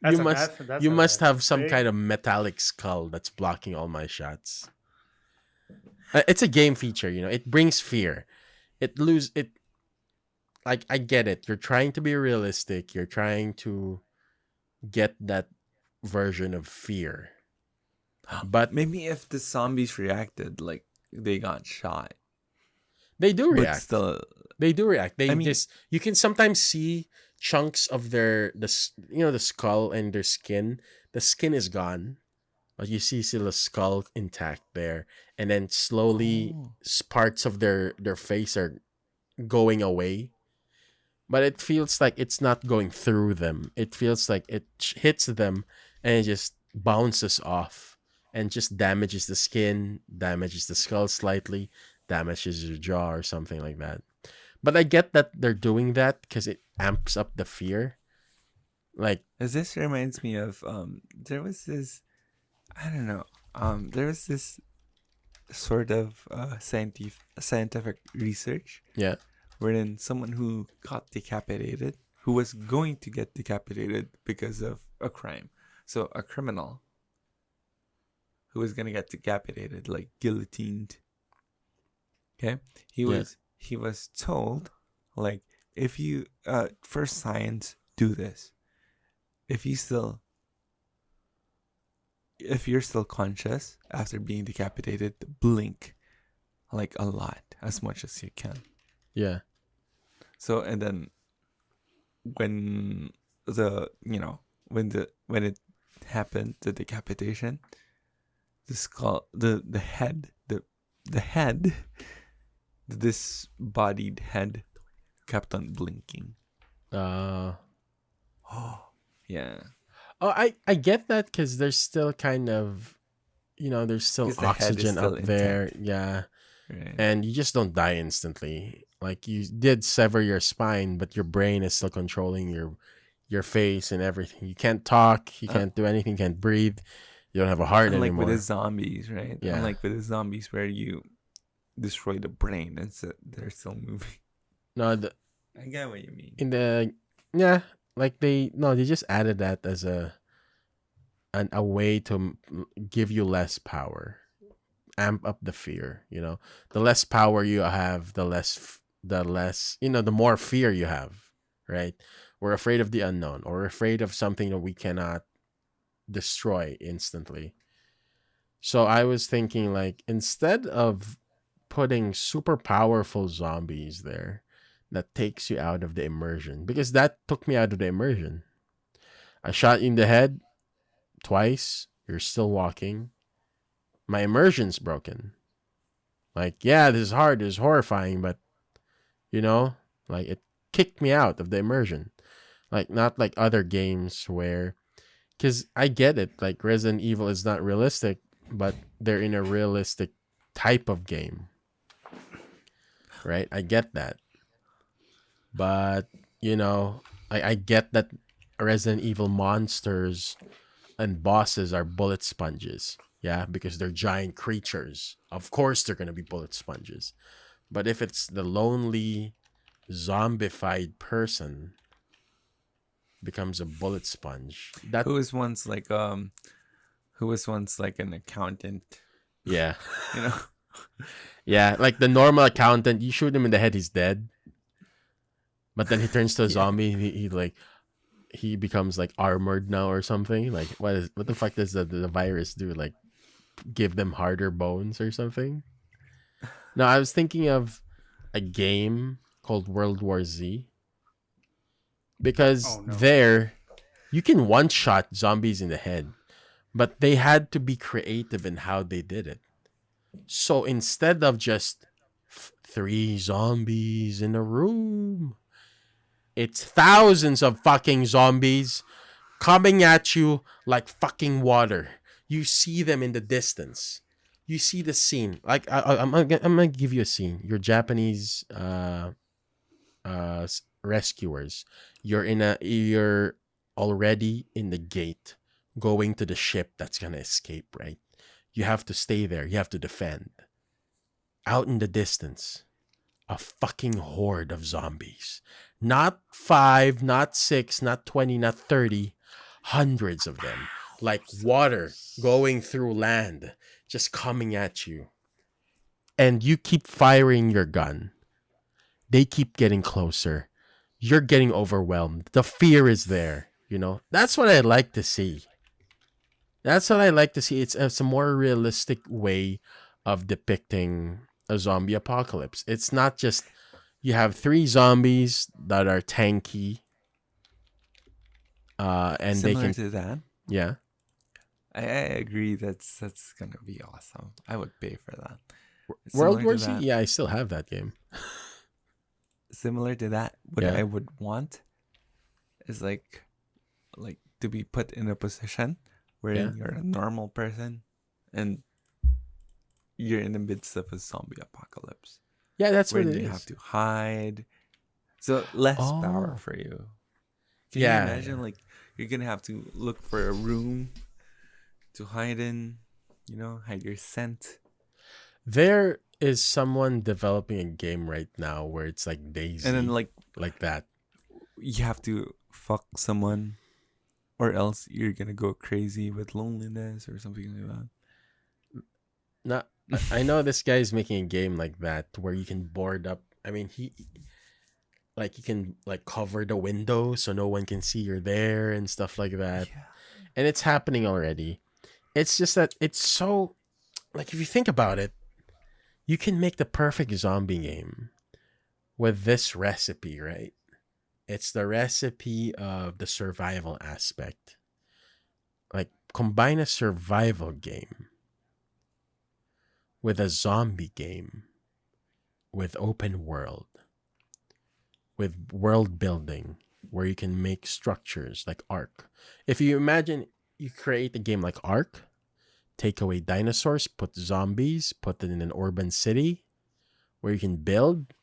That's you a- must. that's You a must have some big- kind of metallic skull that's blocking all my shots. It's a game feature, you know. It brings fear. It. Like, I get it. You're trying to be realistic. You're trying to get that version of fear. But Maybe if the zombies reacted like they got shot, they do but react. still, They do react. They I mean- just you can sometimes see chunks of the skull and their skin. The skin is gone, but you see still the skull intact there, and then slowly Oh. parts of their face are going away. But it feels like it's not going through them. It feels like it hits them and it just bounces off and just damages the skin, damages the skull slightly, damages your jaw or something like that. But I get that they're doing that because it amps up the fear. Like, As this reminds me of there was this, I don't know, there was this sort of scientific research yeah, wherein someone who got decapitated, who was going to get decapitated because of a crime, so a criminal who was gonna get decapitated, like guillotined. Okay, he Yeah. was told, like, if you for science do this. If you're still conscious after being decapitated, blink like a lot, as much as you can. Yeah. So, and then when when it happened, the decapitation, the skull, the head, the head, the disbodied head kept on blinking. Uh Yeah, oh, I get that because there's still kind of, there's still 'cause the head is oxygen still up there. intact. Yeah. Right. And you just don't die instantly. Like you did sever your spine, but your brain is still controlling your face and everything. You can't talk, you Uh, can't do anything, you can't breathe. You don't have a heart Unlike with the anymore. zombies, right? Yeah. Unlike with the zombies where you destroy the brain and so they're still moving. No, I get what you mean. in the yeah, like they just added that as a way to give you less power, amp up the fear. The less power you have, the less the more fear you have, right? We're afraid of the unknown, or afraid of something that we cannot destroy instantly. So I was thinking, like, instead of putting super powerful zombies there that takes you out of the immersion, because that took me out of the immersion. I shot you in the head twice, you're still walking. My immersion's broken. Like, yeah, this is hard, this is horrifying, but like, it kicked me out of the immersion. Like, not like other games where, because I get it, like Resident Evil is not realistic, but they're in a realistic type of game, right? I get that. But, I get that Resident Evil monsters and bosses are bullet sponges. Yeah, because they're giant creatures. Of course they're going to be bullet sponges. But if it's the lonely, zombified person becomes a bullet sponge, that Who was once like an accountant, yeah. you know? Yeah, like the normal accountant, you shoot him in the head, he's dead. But then he turns to a Yeah. zombie. He becomes like armored now or something. Like what the fuck does the virus do? Like give them harder bones or something? No, I was thinking of a game called World War Z, because Oh no. there you can one shot zombies in the head, but they had to be creative in how they did it. So instead of just 3 zombies in a room, it's thousands of fucking zombies coming at you like fucking water. You see them in the distance. You see the scene. Like I'm gonna give you a scene. You're Japanese rescuers. You're already in the gate, going to the ship that's gonna escape. Right. You have to stay there. You have to defend. Out in the distance, a fucking horde of zombies. Not 5, not 6, not 20, not 30. Hundreds of them. Like water going through land, just coming at you. And you keep firing your gun. They keep getting closer. You're getting overwhelmed. The fear is there. That's what I like to see. That's what I like to see. It's a more realistic way of depicting a zombie apocalypse. It's not just you have 3 zombies that are tanky, and they Similar can, to that, yeah. I agree. That's gonna be awesome. I would pay for that. World Similar War to Z, that, yeah, I still have that game. what Yeah. I would want is like to be put in a position wherein you're a normal person and you're in the midst of a zombie apocalypse. Yeah, that's what Wherein it you is. have to hide. So less power Oh. for you. Can you Yeah. imagine like you're gonna have to look for a room to hide in, hide your scent. There is someone developing a game right now where it's like Daisy, And then like that. you have to fuck someone or else you're gonna go crazy with loneliness or something like that. No, I know this guy is making a game like that where you can board up. I mean, like you can like cover the window so no one can see you're there and stuff like that. Yeah. And it's happening already. It's just that it's so like if you think about it, you can make the perfect zombie game with this recipe, right? It's the recipe of the survival aspect. Like combine a survival game with a zombie game with open world, with world building where you can make structures like Ark. If you imagine you create a game like Ark, take away dinosaurs, put zombies, put it in an urban city where you can build,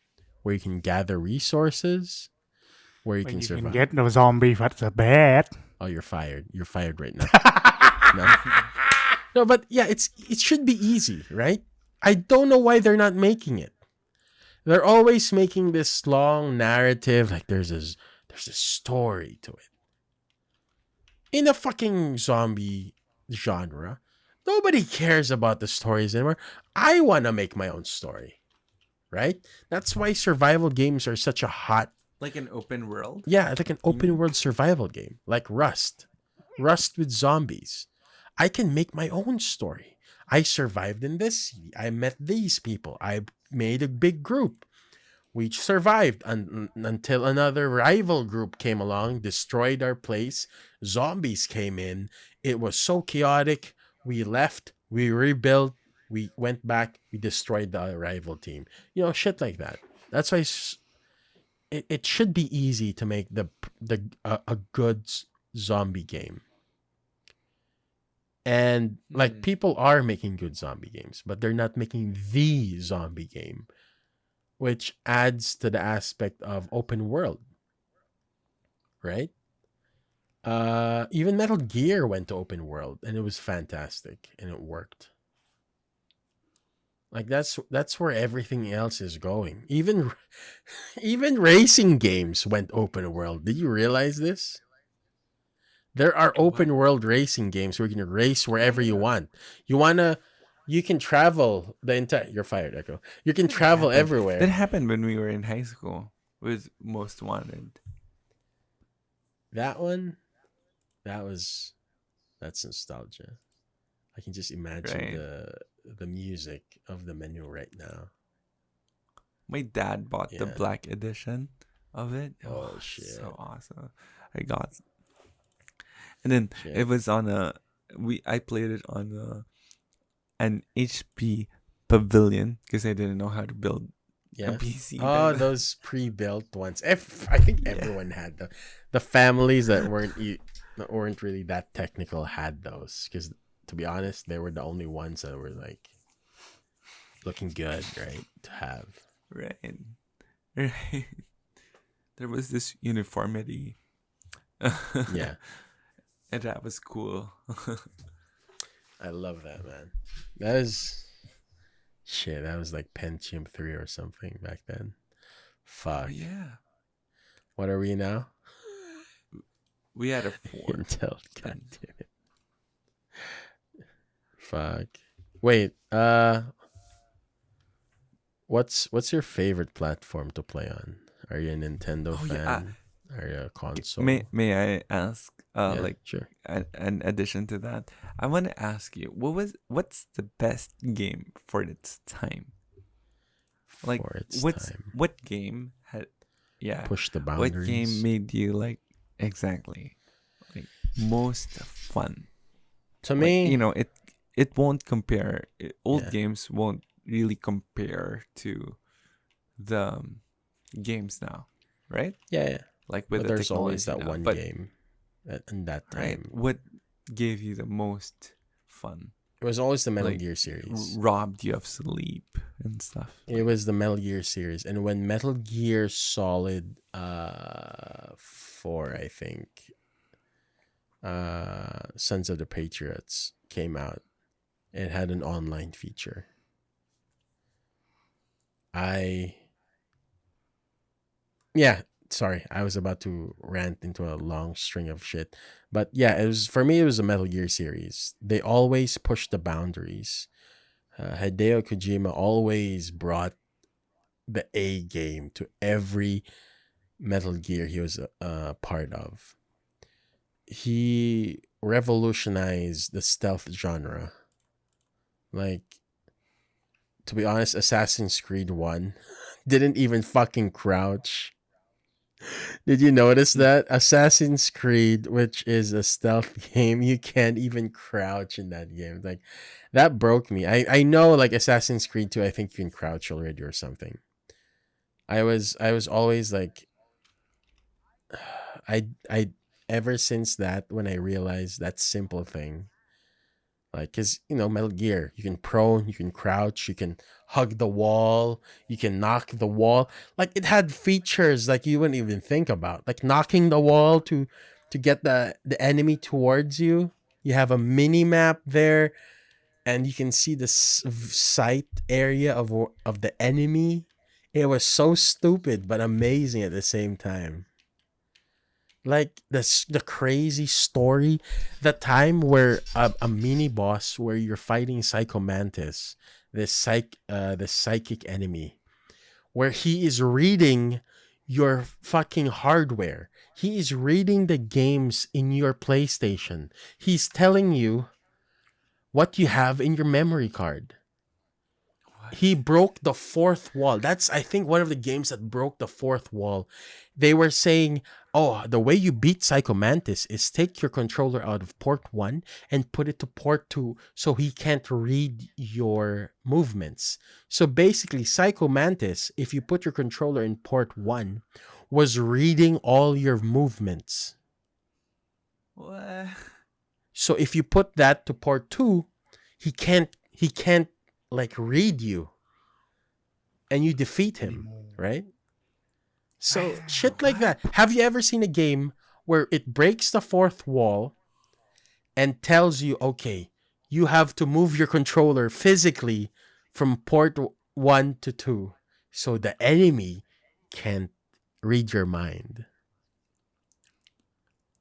where you can gather resources, where you When can you can survive. get no zombie, that's a bad. Oh, you're fired. You're fired right now. No. No, but yeah, it should be easy, right? I don't know why they're not making it. They're always making this long narrative, like there's a story to it. In the fucking zombie genre, nobody cares about the stories anymore. I want to make my own story, right? That's why survival games are such a hot. Like an open world. Yeah, like an open world survival game, like Rust with zombies. I can make my own story. I survived in this city. I met these people. I made a big group. We survived until another rival group came along, destroyed our place. Zombies came in. It was so chaotic. We left. We rebuilt. We went back. We destroyed the rival team. Shit like that. That's why it should be easy to make a good zombie game. And like people are making good zombie games, but they're not making the zombie game, which adds to the aspect of open world, right? Even Metal Gear went to open world, and it was fantastic, and it worked. Like that's where everything else is going. Even racing games went open world. Did you realize this? There are open world racing games where you can race wherever you want. You can travel the entire. You're fired, Echo. You can travel everywhere. That happened when we were in high school with Most Wanted. That one, that's nostalgia. I can just imagine the music of the menu right now. My dad bought the black edition of it. Oh shit! So awesome! And then it was on I played it on an HP Pavilion because I didn't know how to build a PC. Oh, those pre-built ones. I think everyone had the families that weren't really that technical had those, because to be honest, they were the only ones that were like looking good, right? To have. Right. There was this uniformity. Yeah. And that was cool. I love that, man. That was like Pentium 3 or something back then. Fuck. Oh, yeah. What are we now? We had a 4. Intel. God damn it. Fuck. Wait, what's your favorite platform to play on? Are you a Nintendo fan? Are you a console? May I ask sure. an addition to that? I want to ask you, what's the best game for its time? Like what game had pushed the boundaries? What game made you like exactly like most fun? To me, it won't compare. Old games won't really compare to the games now, right? Yeah. Like with but the there's always that now. one game in that time. Right. What gave you the most fun? It was always the Metal Gear series. Robbed you of sleep and stuff. It was the Metal Gear series. And when Metal Gear Solid 4, I think, Sons of the Patriots came out, it had an online feature. Sorry, I was about to rant into a long string of shit. But yeah, it was a Metal Gear series. They always pushed the boundaries. Hideo Kojima always brought the A game to every Metal Gear he was a part of. He revolutionized the stealth genre. Like, to be honest, Assassin's Creed 1 didn't even fucking crouch. Did you notice that? Assassin's Creed, which is a stealth game, you can't even crouch in that game. Like, that broke me. I know, like, Assassin's Creed 2, I think you can crouch already or something. I was always like, I ever since that, when I realized that simple thing, like, because, Metal Gear, you can prone, you can crouch, you can hug the wall, you can knock the wall. Like, it had features like you wouldn't even think about, like knocking the wall to get the enemy towards you. You have a mini map there, and you can see the sight area of the enemy. It was so stupid but amazing at the same time. Like the crazy story, the time where a mini boss where you're fighting Psycho Mantis, this psychic enemy, where he is reading your fucking hardware. He is reading the games in your PlayStation. He's telling you what you have in your memory card. What? He broke the fourth wall. That's, I think, one of the games that broke the fourth wall. They were saying, oh, the way you beat Psycho Mantis is take your controller out of port 1 and put it to port 2 so he can't read your movements. So basically, Psycho Mantis, if you put your controller in port 1, was reading all your movements. What? So if you put that to port 2, he can't like read you, and you defeat him, right? So shit like that. Have you ever seen a game where it breaks the fourth wall and tells you, okay, you have to move your controller physically from port 1 to 2 so the enemy can't read your mind?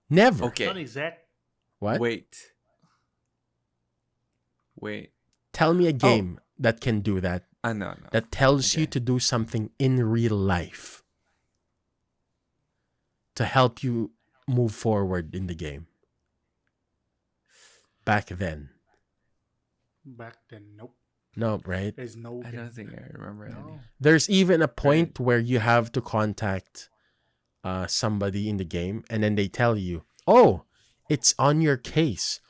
Never. Okay. Not exact. What? Wait. Tell me a game that can do that. No. That tells you Okay. to do something in real life to help you move forward in the game. Back then. Back then, nope. No, right? There's no. I game. don't think I remember any. No. There's even a point where you have to contact somebody in the game, and then they tell you, oh, it's on your case.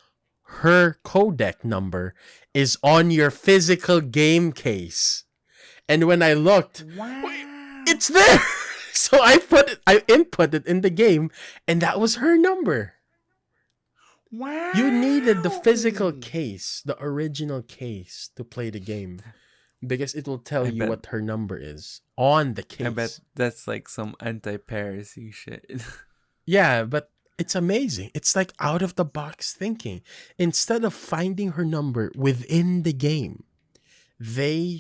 Her codec number is on your physical game case. And when I looked, Wow. it's there. So I input it in the game, and that was her number. Wow. You needed the physical case, the original case, to play the game, because it will tell I you bet- what her number is on the case. I bet that's like some anti-piracy shit. Yeah, but it's amazing. It's like out of the box thinking. Instead of finding her number within the game, they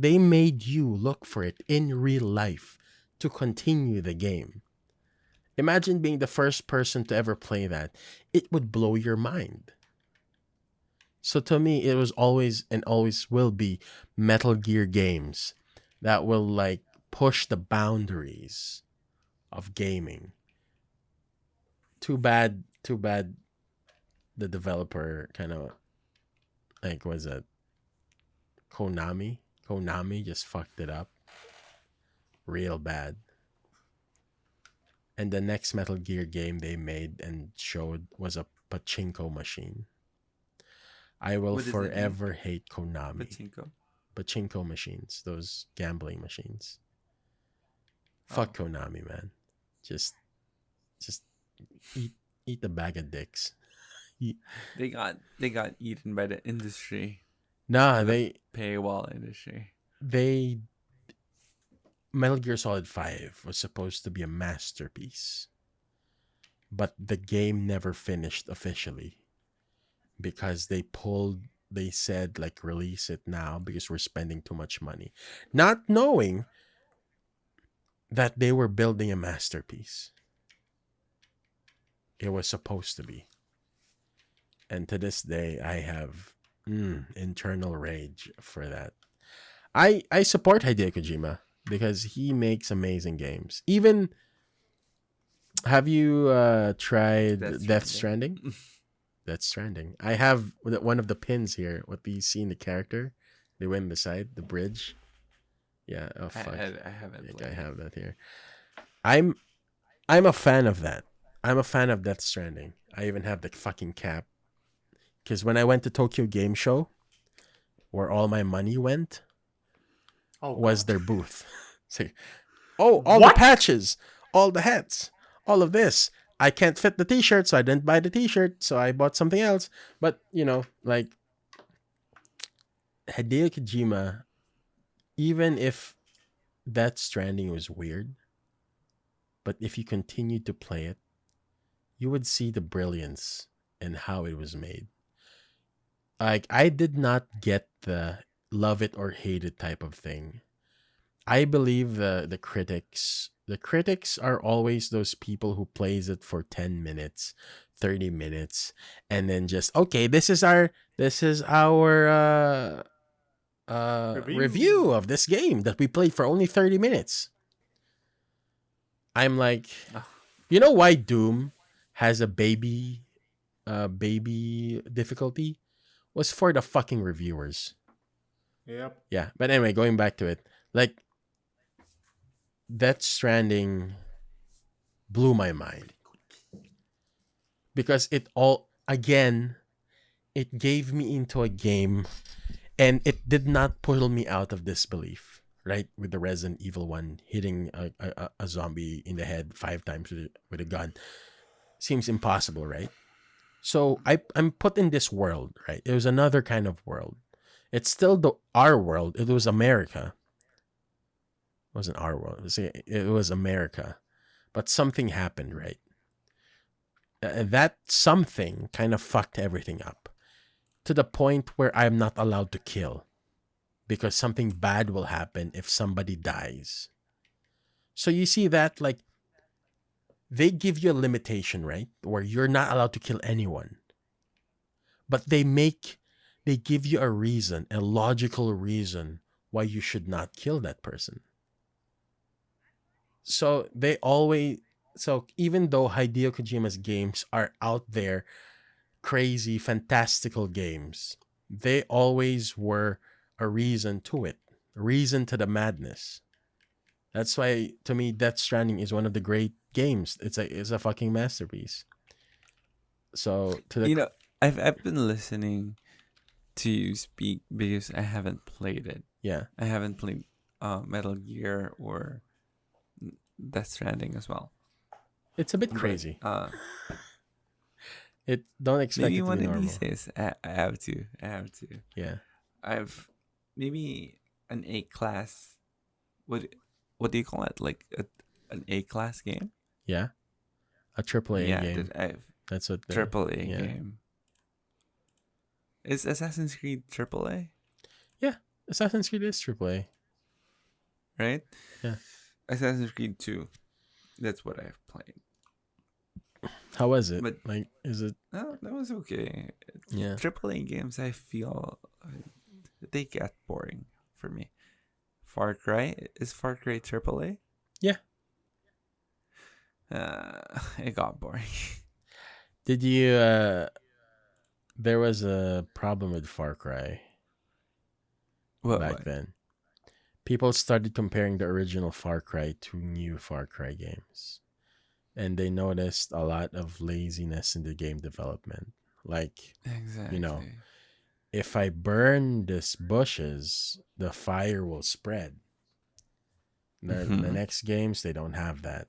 made you look for it in real life to continue the game. Imagine being the first person to ever play that. It would blow your mind. So to me, it was always and always will be Metal Gear games that will like push the boundaries of gaming. Too bad the developer kind of, like, was it Konami just fucked it up real bad. And the next Metal Gear game they made and showed was a pachinko machine. I will What does that mean? forever hate Konami. Pachinko. Pachinko machines, those gambling machines. Fuck Konami, man. Just eat the bag of dicks. They got eaten by the industry. Nah, The paywall industry. Metal Gear Solid 5 was supposed to be a masterpiece. But the game never finished officially. Because they said, like, release it now because we're spending too much money. Not knowing that they were building a masterpiece. It was supposed to be. And to this day, I have internal rage for that. I support Hideo Kojima because he makes amazing games. Even Have you tried That's Death trending. Stranding? Death Stranding. I have one of the pins here. What do you see in the character? They went beside the bridge. Yeah. Oh fuck. I haven't Like, I played. have that here. I'm I'm a fan of that. I'm a fan of Death Stranding. I even have the fucking cap. Because when I went to Tokyo Game Show, where all my money went, Oh was God. their booth. Say, oh, all the What? patches, all the hats, all of this. I can't fit the T-shirt, so I didn't buy the T-shirt, so I bought something else. But like Hideo Kojima, even if that Stranding was weird, but if you continued to play it, you would see the brilliance in how it was made. Like, I did not get the love it or hate it type of thing. I believe the critics are always those people who plays it for 10 minutes, 30 minutes, and then just, okay, this is our Review. review of this game that we played for only 30 minutes. I'm like, Oh, you know why Doom has a baby difficulty? Was for the fucking reviewers. Yep. Yeah, but anyway, going back to it, like, Death Stranding blew my mind because it gave me into a game, and it did not pull me out of disbelief. Right, with the Resident Evil one hitting a zombie in the head 5 times with a gun seems impossible, right? So I'm put in this world, right? It was another kind of world. It's still our world. It was America. It wasn't our world. It was America, but something happened, right? That something kind of fucked everything up to the point where I'm not allowed to kill because something bad will happen if somebody dies. So you see that, like, they give you a limitation, right? Where you're not allowed to kill anyone. But they give you a reason, a logical reason why you should not kill that person. So even though Hideo Kojima's games are out there, crazy, fantastical games, they always were a reason to it, a reason to the madness. That's why, to me, Death Stranding is one of the great games. It's a fucking masterpiece. So to the you know, I've been listening to you speak because I haven't played it. yeah, I haven't played Metal Gear or Death Stranding as well. it's a bit But crazy. It don't expect maybe it to be one of these normal. days I have to. Yeah, I've maybe an A class. What do you call it? Like an A class game? yeah, a triple A Yeah, game. that I've That's what the triple A yeah. game. Is Assassin's Creed triple A? Yeah, Assassin's Creed is triple A. Right? Yeah. Assassin's Creed 2. That's what I've played. How was it? But Like, is it? no, that was okay. Yeah. Triple A games, I feel they get boring for me. Far Cry is Far Cry triple A? Yeah. It got boring. Did you? There was a problem with Far Cry back then. People started comparing the original Far Cry to new Far Cry games, and they noticed a lot of laziness in the game development. Like, Exactly. if I burn these bushes, the fire will spread. The next games, they don't have that.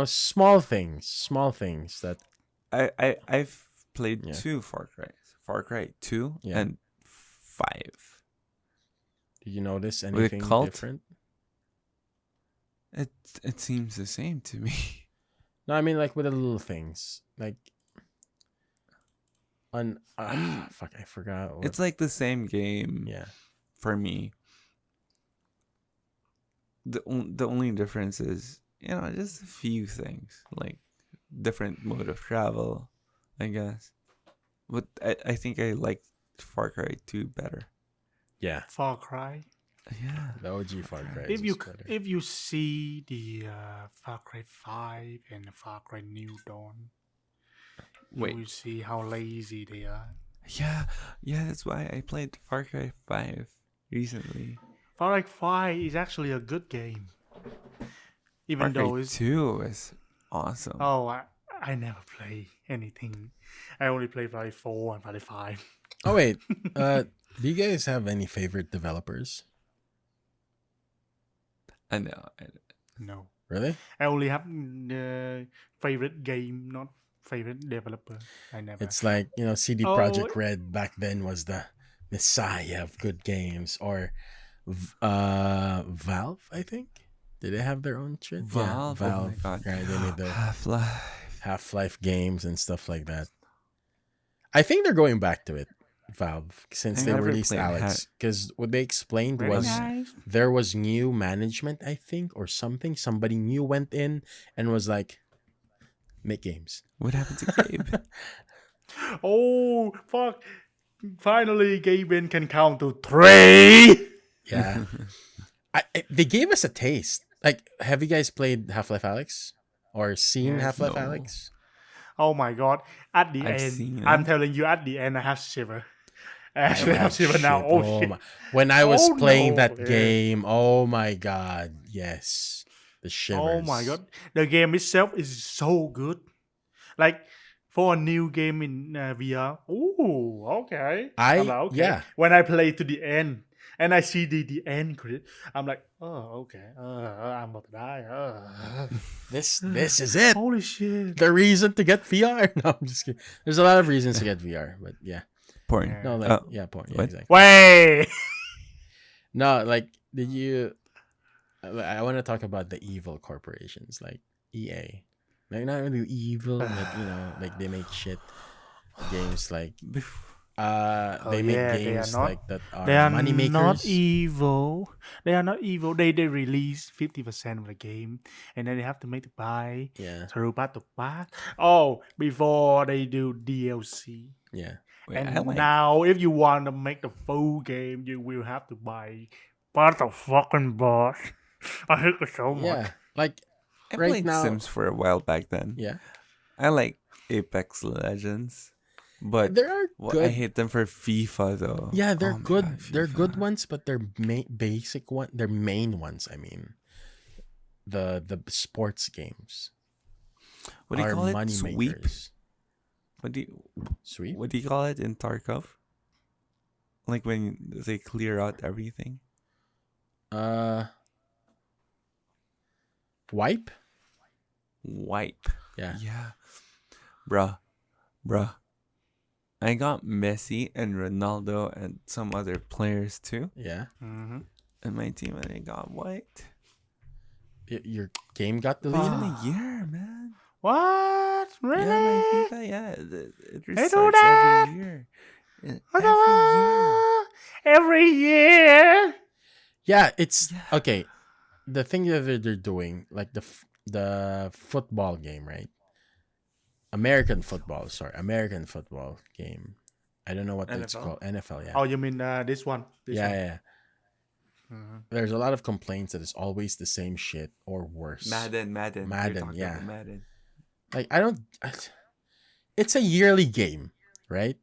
Small things that I've played Yeah. 2 Far Cry's. Far Cry 2 Yeah. and 5. did you notice With anything Cult? different? It seems the same to me. No, I mean, like, with the little things, like I mean, fuck, I forgot. What, it's like the same game yeah, for me. The only difference is, just a few things, like different mode of travel, I guess. But I think I like Far Cry 2 better. yeah. Far Cry. Yeah. The OG Far Cry If you was better. if you see the Far Cry 5 and Far Cry New Dawn, you Wait. will see how lazy they are. Yeah. Yeah. That's why I played Far Cry 5 recently. Far Cry 5 is actually a good game, Far even Cry though it's 2 is awesome. oh I never play anything. I only play Far Cry 4 and Far Cry 5. Oh wait, do you guys have any favorite developers? I know. No, Really? I only have favorite game, not favorite developer. I never. It's like, CD Oh, Projekt Red back then was the messiah of good games, or Valve, I think. Did they have their own shit? Yeah, Valve. Oh my Valve. god. Right, they made the Half-Life. Half-Life games and stuff like that. I think they're going back to it, Valve, since I they never released played Alex. Because what they explained very was nice. there was new management, I think, or something. Somebody new went in and was like, make games. What happened to Gabe? Oh fuck! Finally, Gaben can count to 3. Yeah. They gave us a taste. Like, have you guys played Half-Life Alex? Or seen Yes. Half-Life No. Alex? Oh my god! At the I've end, seen I'm it. telling you, at the end, I have shiver. I I actually have have shiver now. shit. Oh shit! my. When I was Oh, playing no, that yeah. game, oh my god, yes. The shivers. Oh my god! The game itself is so good. Like for a new game in VR. Ooh, okay. I'm like, okay. Yeah. When I play to the end and I see the end credit, I'm like, oh okay. I'm about to die. This is it. Holy shit! The reason to get VR. No, I'm just kidding. There's a lot of reasons to get VR, but yeah. Porn. Yeah. No, like Oh, yeah, porn. Yeah, what? exactly. Wait. No, like did you I want to talk about the evil corporations like EA. Like not really evil, but like they make shit games like they make yeah, they are games not. like that They are are money not makers. evil. They are not evil. They release 50% of the game, and then they have to make the buy Yeah. through part to part. Oh, before they do DLC. Yeah. Wait, And I like. now, if you want to make the full game, you will have to buy part of fucking boss. I hate it so much. Yeah. Like I right played now. Sims for a while back then. Yeah. I like Apex Legends, but There are I good. hate them for FIFA though. Yeah, they're Oh my good. God, They're good FIFA. ones, but they're basic one. They're main ones. I mean, the sports games What do you are call it? money Sweep. makers. Sweep. What do you call it in Tarkov? Like when they clear out everything. Wipe. Wipe. Yeah. Yeah. Bruh. I got Messi and Ronaldo and some other players too Yeah. Mm-hmm. in my team, and I got wiped. Your game got Within deleted. a year, man. What? Really? Yeah, my FIFA, yeah. It They do restarts that? every year. What Every year. the- Every year? Yeah, it's Yeah. okay. The thing that they're doing, like the football game, right? American football game. I don't know what it's NFL? called. NFL, yeah. Oh, you mean this one? This yeah, one. yeah. Mhm. There's a lot of complaints that it's always the same shit or worse. Madden. You're Madden, talking yeah. about Madden. Like it's a yearly game, right?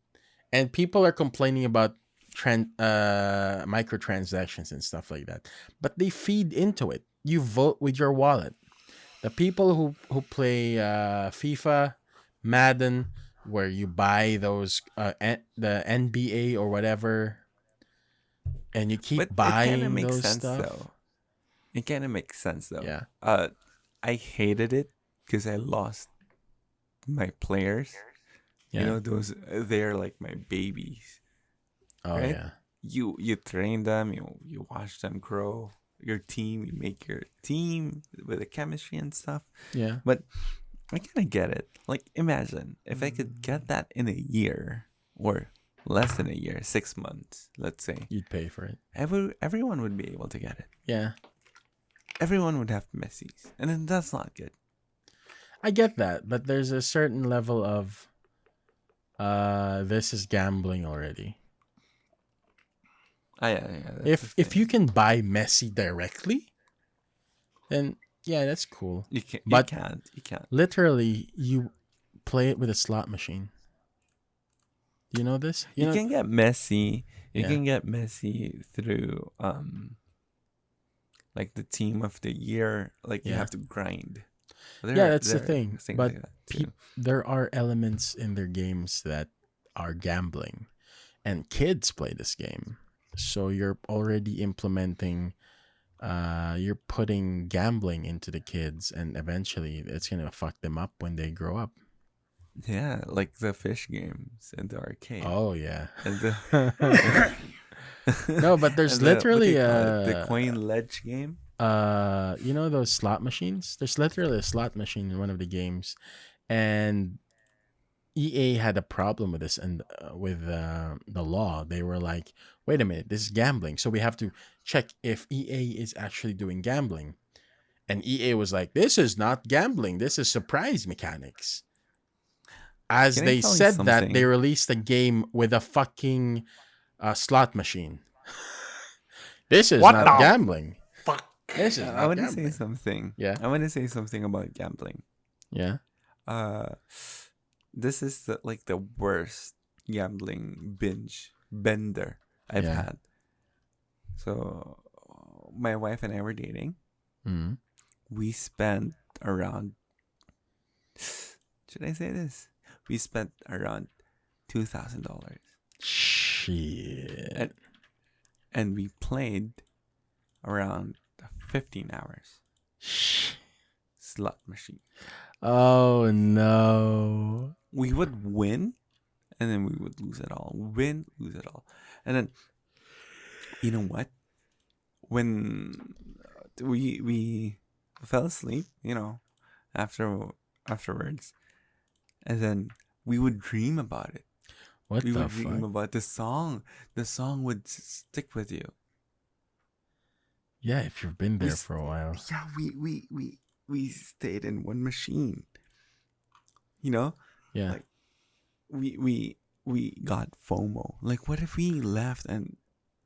And people are complaining about microtransactions and stuff like that. But they feed into it. You vote with your wallet. The people who play FIFA, Madden, where you buy those the NBA or whatever, and you keep But it kind of buying makes those sense stuff. though. It kind of makes sense though. Yeah. I hated it because I lost my players. Yeah. You know, they're like my babies. Oh right? yeah. You train them, you watch them grow. Your team, you make your team with the chemistry and stuff. Yeah. But I kind of get it. Like, imagine if I could get that in a year or less than a year, 6 months, let's say. You'd pay for it. Everyone would be able to get it. Yeah. Everyone would have Messi's, and then that's not good. I get that, but there's a certain level of this is gambling already. Yeah. That's the If thing. you can buy Messi directly, then yeah, that's cool. You can't. But You can't. literally, you play it with a slot machine. Do you know this? You can get messy. You Yeah. can get messy through like the team of the year. Like you Yeah. have to grind. Yeah, that's the There are thing. things But like that too. there are elements in their games that are gambling, and kids play this game. So you're already implementing, you're putting gambling into the kids, and eventually it's gonna fuck them up when they grow up. Yeah, like the fish games in the arcade. Oh yeah. And the No, but there's and the, what do literally you call it? The coin ledge game. you know those slot machines? There's literally a slot machine in one of the games, and EA had a problem with this and with the law. They were like, "Wait a minute, this is gambling, so we have to check if EA is actually doing gambling." And EA was like, "This is not gambling. This is surprise mechanics." As Can I they tell you said that, something? they released a game with a fucking slot machine. This is What not the gambling. fuck? This is I not want to say gambling. something. Yeah. I want to say something about gambling. Yeah. This is the worst gambling binge bender I've Yeah. had. So, my wife and I were dating. Mm. We spent around. Should I say this? We spent around $2,000, Shit. and we played around 15 hours. Slot machine. Oh no. We would win, and then we would lose it all. Win, lose it all, and then you know what? When we fell asleep, afterwards, and then we would dream about it. What We the would dream fuck? about the song. The song would stick with you. Yeah, if you've been there s- for a while. Yeah, we stayed in one machine. You know, Yeah. like we got FOMO. Like, what if we left and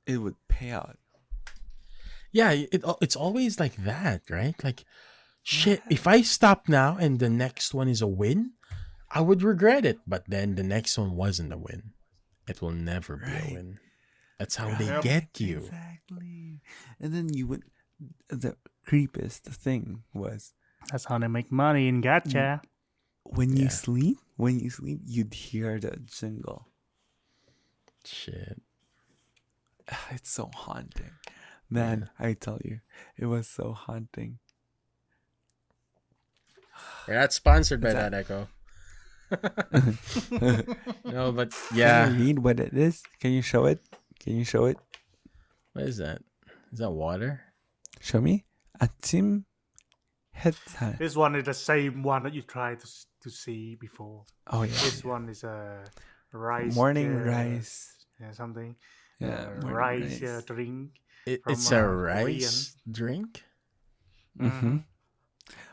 it would pay out? Yeah, it's always like that, right? Like, shit, if I stop now and the next one is a win, I would regret it. But then the next one wasn't a win. It will never be Right. a win. That's how they Yep. get you. Exactly. And then you would. The creepiest thing was That's how they make money in gacha. when you Yeah. sleep. You'd hear the jingle. Shit. It's so haunting, man. I tell you, it was so haunting. We're not sponsored by Is that, that- Echo. No, but Can yeah. you read what it is? Can you show it? What is that? Is that water? Show me. Atim Hetan. This one is the same one that you tried to see before. Oh yeah. This one is a rice. Morning rice. Yeah, something. Yeah. morning Rice rice. drink. It's From, a Korean. rice drink? Mm-hmm.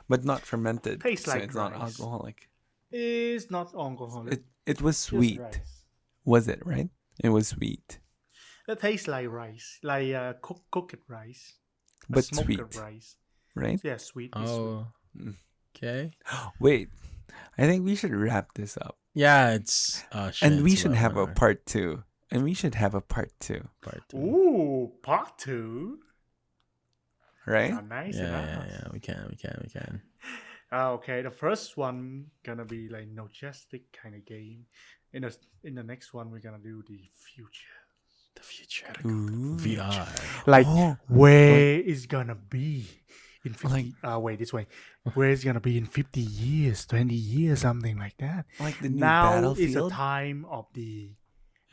But not fermented. Tastes so like it's not rice. alcoholic. It's not alcoholic. It was just sweet. rice. Was it right? It was sweet, It tastes like rice, like cooked rice, but smoked sweet, rice. right? Yeah, sweet. It's Oh. Mm. Okay. Wait, I think we should wrap this up, Yeah, it's shit, and we it's should about have a 1 hour. part two. Part two, Part sweet. 2. Ooh, part 2. right? How nice Yeah, enough. yeah, yeah. We can. Okay, the first one gonna be like nostalgic kind of game. In the next one, we're gonna do the future. The future. Ooh. VR. Like Oh, where is gonna be in 50 Like- wait, this way. Where is gonna be in 50 years, 20 years, something like that. like the new Now is Battlefield. the time of the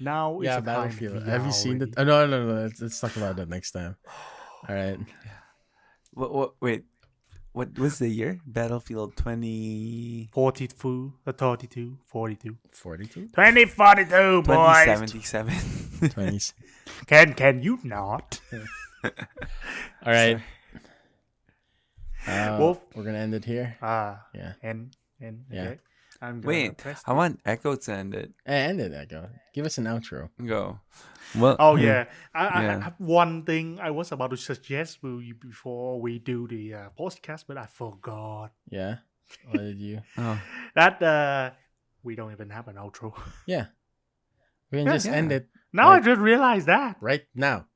now Yeah, is the time Battlefield. of Have you VR seen already. it? Oh, no. Let's talk about that next time. All right. Wait, what was the year? Battlefield 20... 42, 32, 42. 42? 2042, boys. 2077. 20s. Can you not? All right. Wolf. We're going to end it here. Ah, Yeah. and Yeah. okay. I'm gonna Wait, press I want Echo to end it. And then Echo. Give us an outro. Go. Well. Oh yeah, I Yeah. have one thing I was about to suggest before we do the podcast, but I forgot Yeah. What did you? Oh. that we don't even have an outro. Yeah. We can Yeah. just end it Now I Like- just realized that. right now.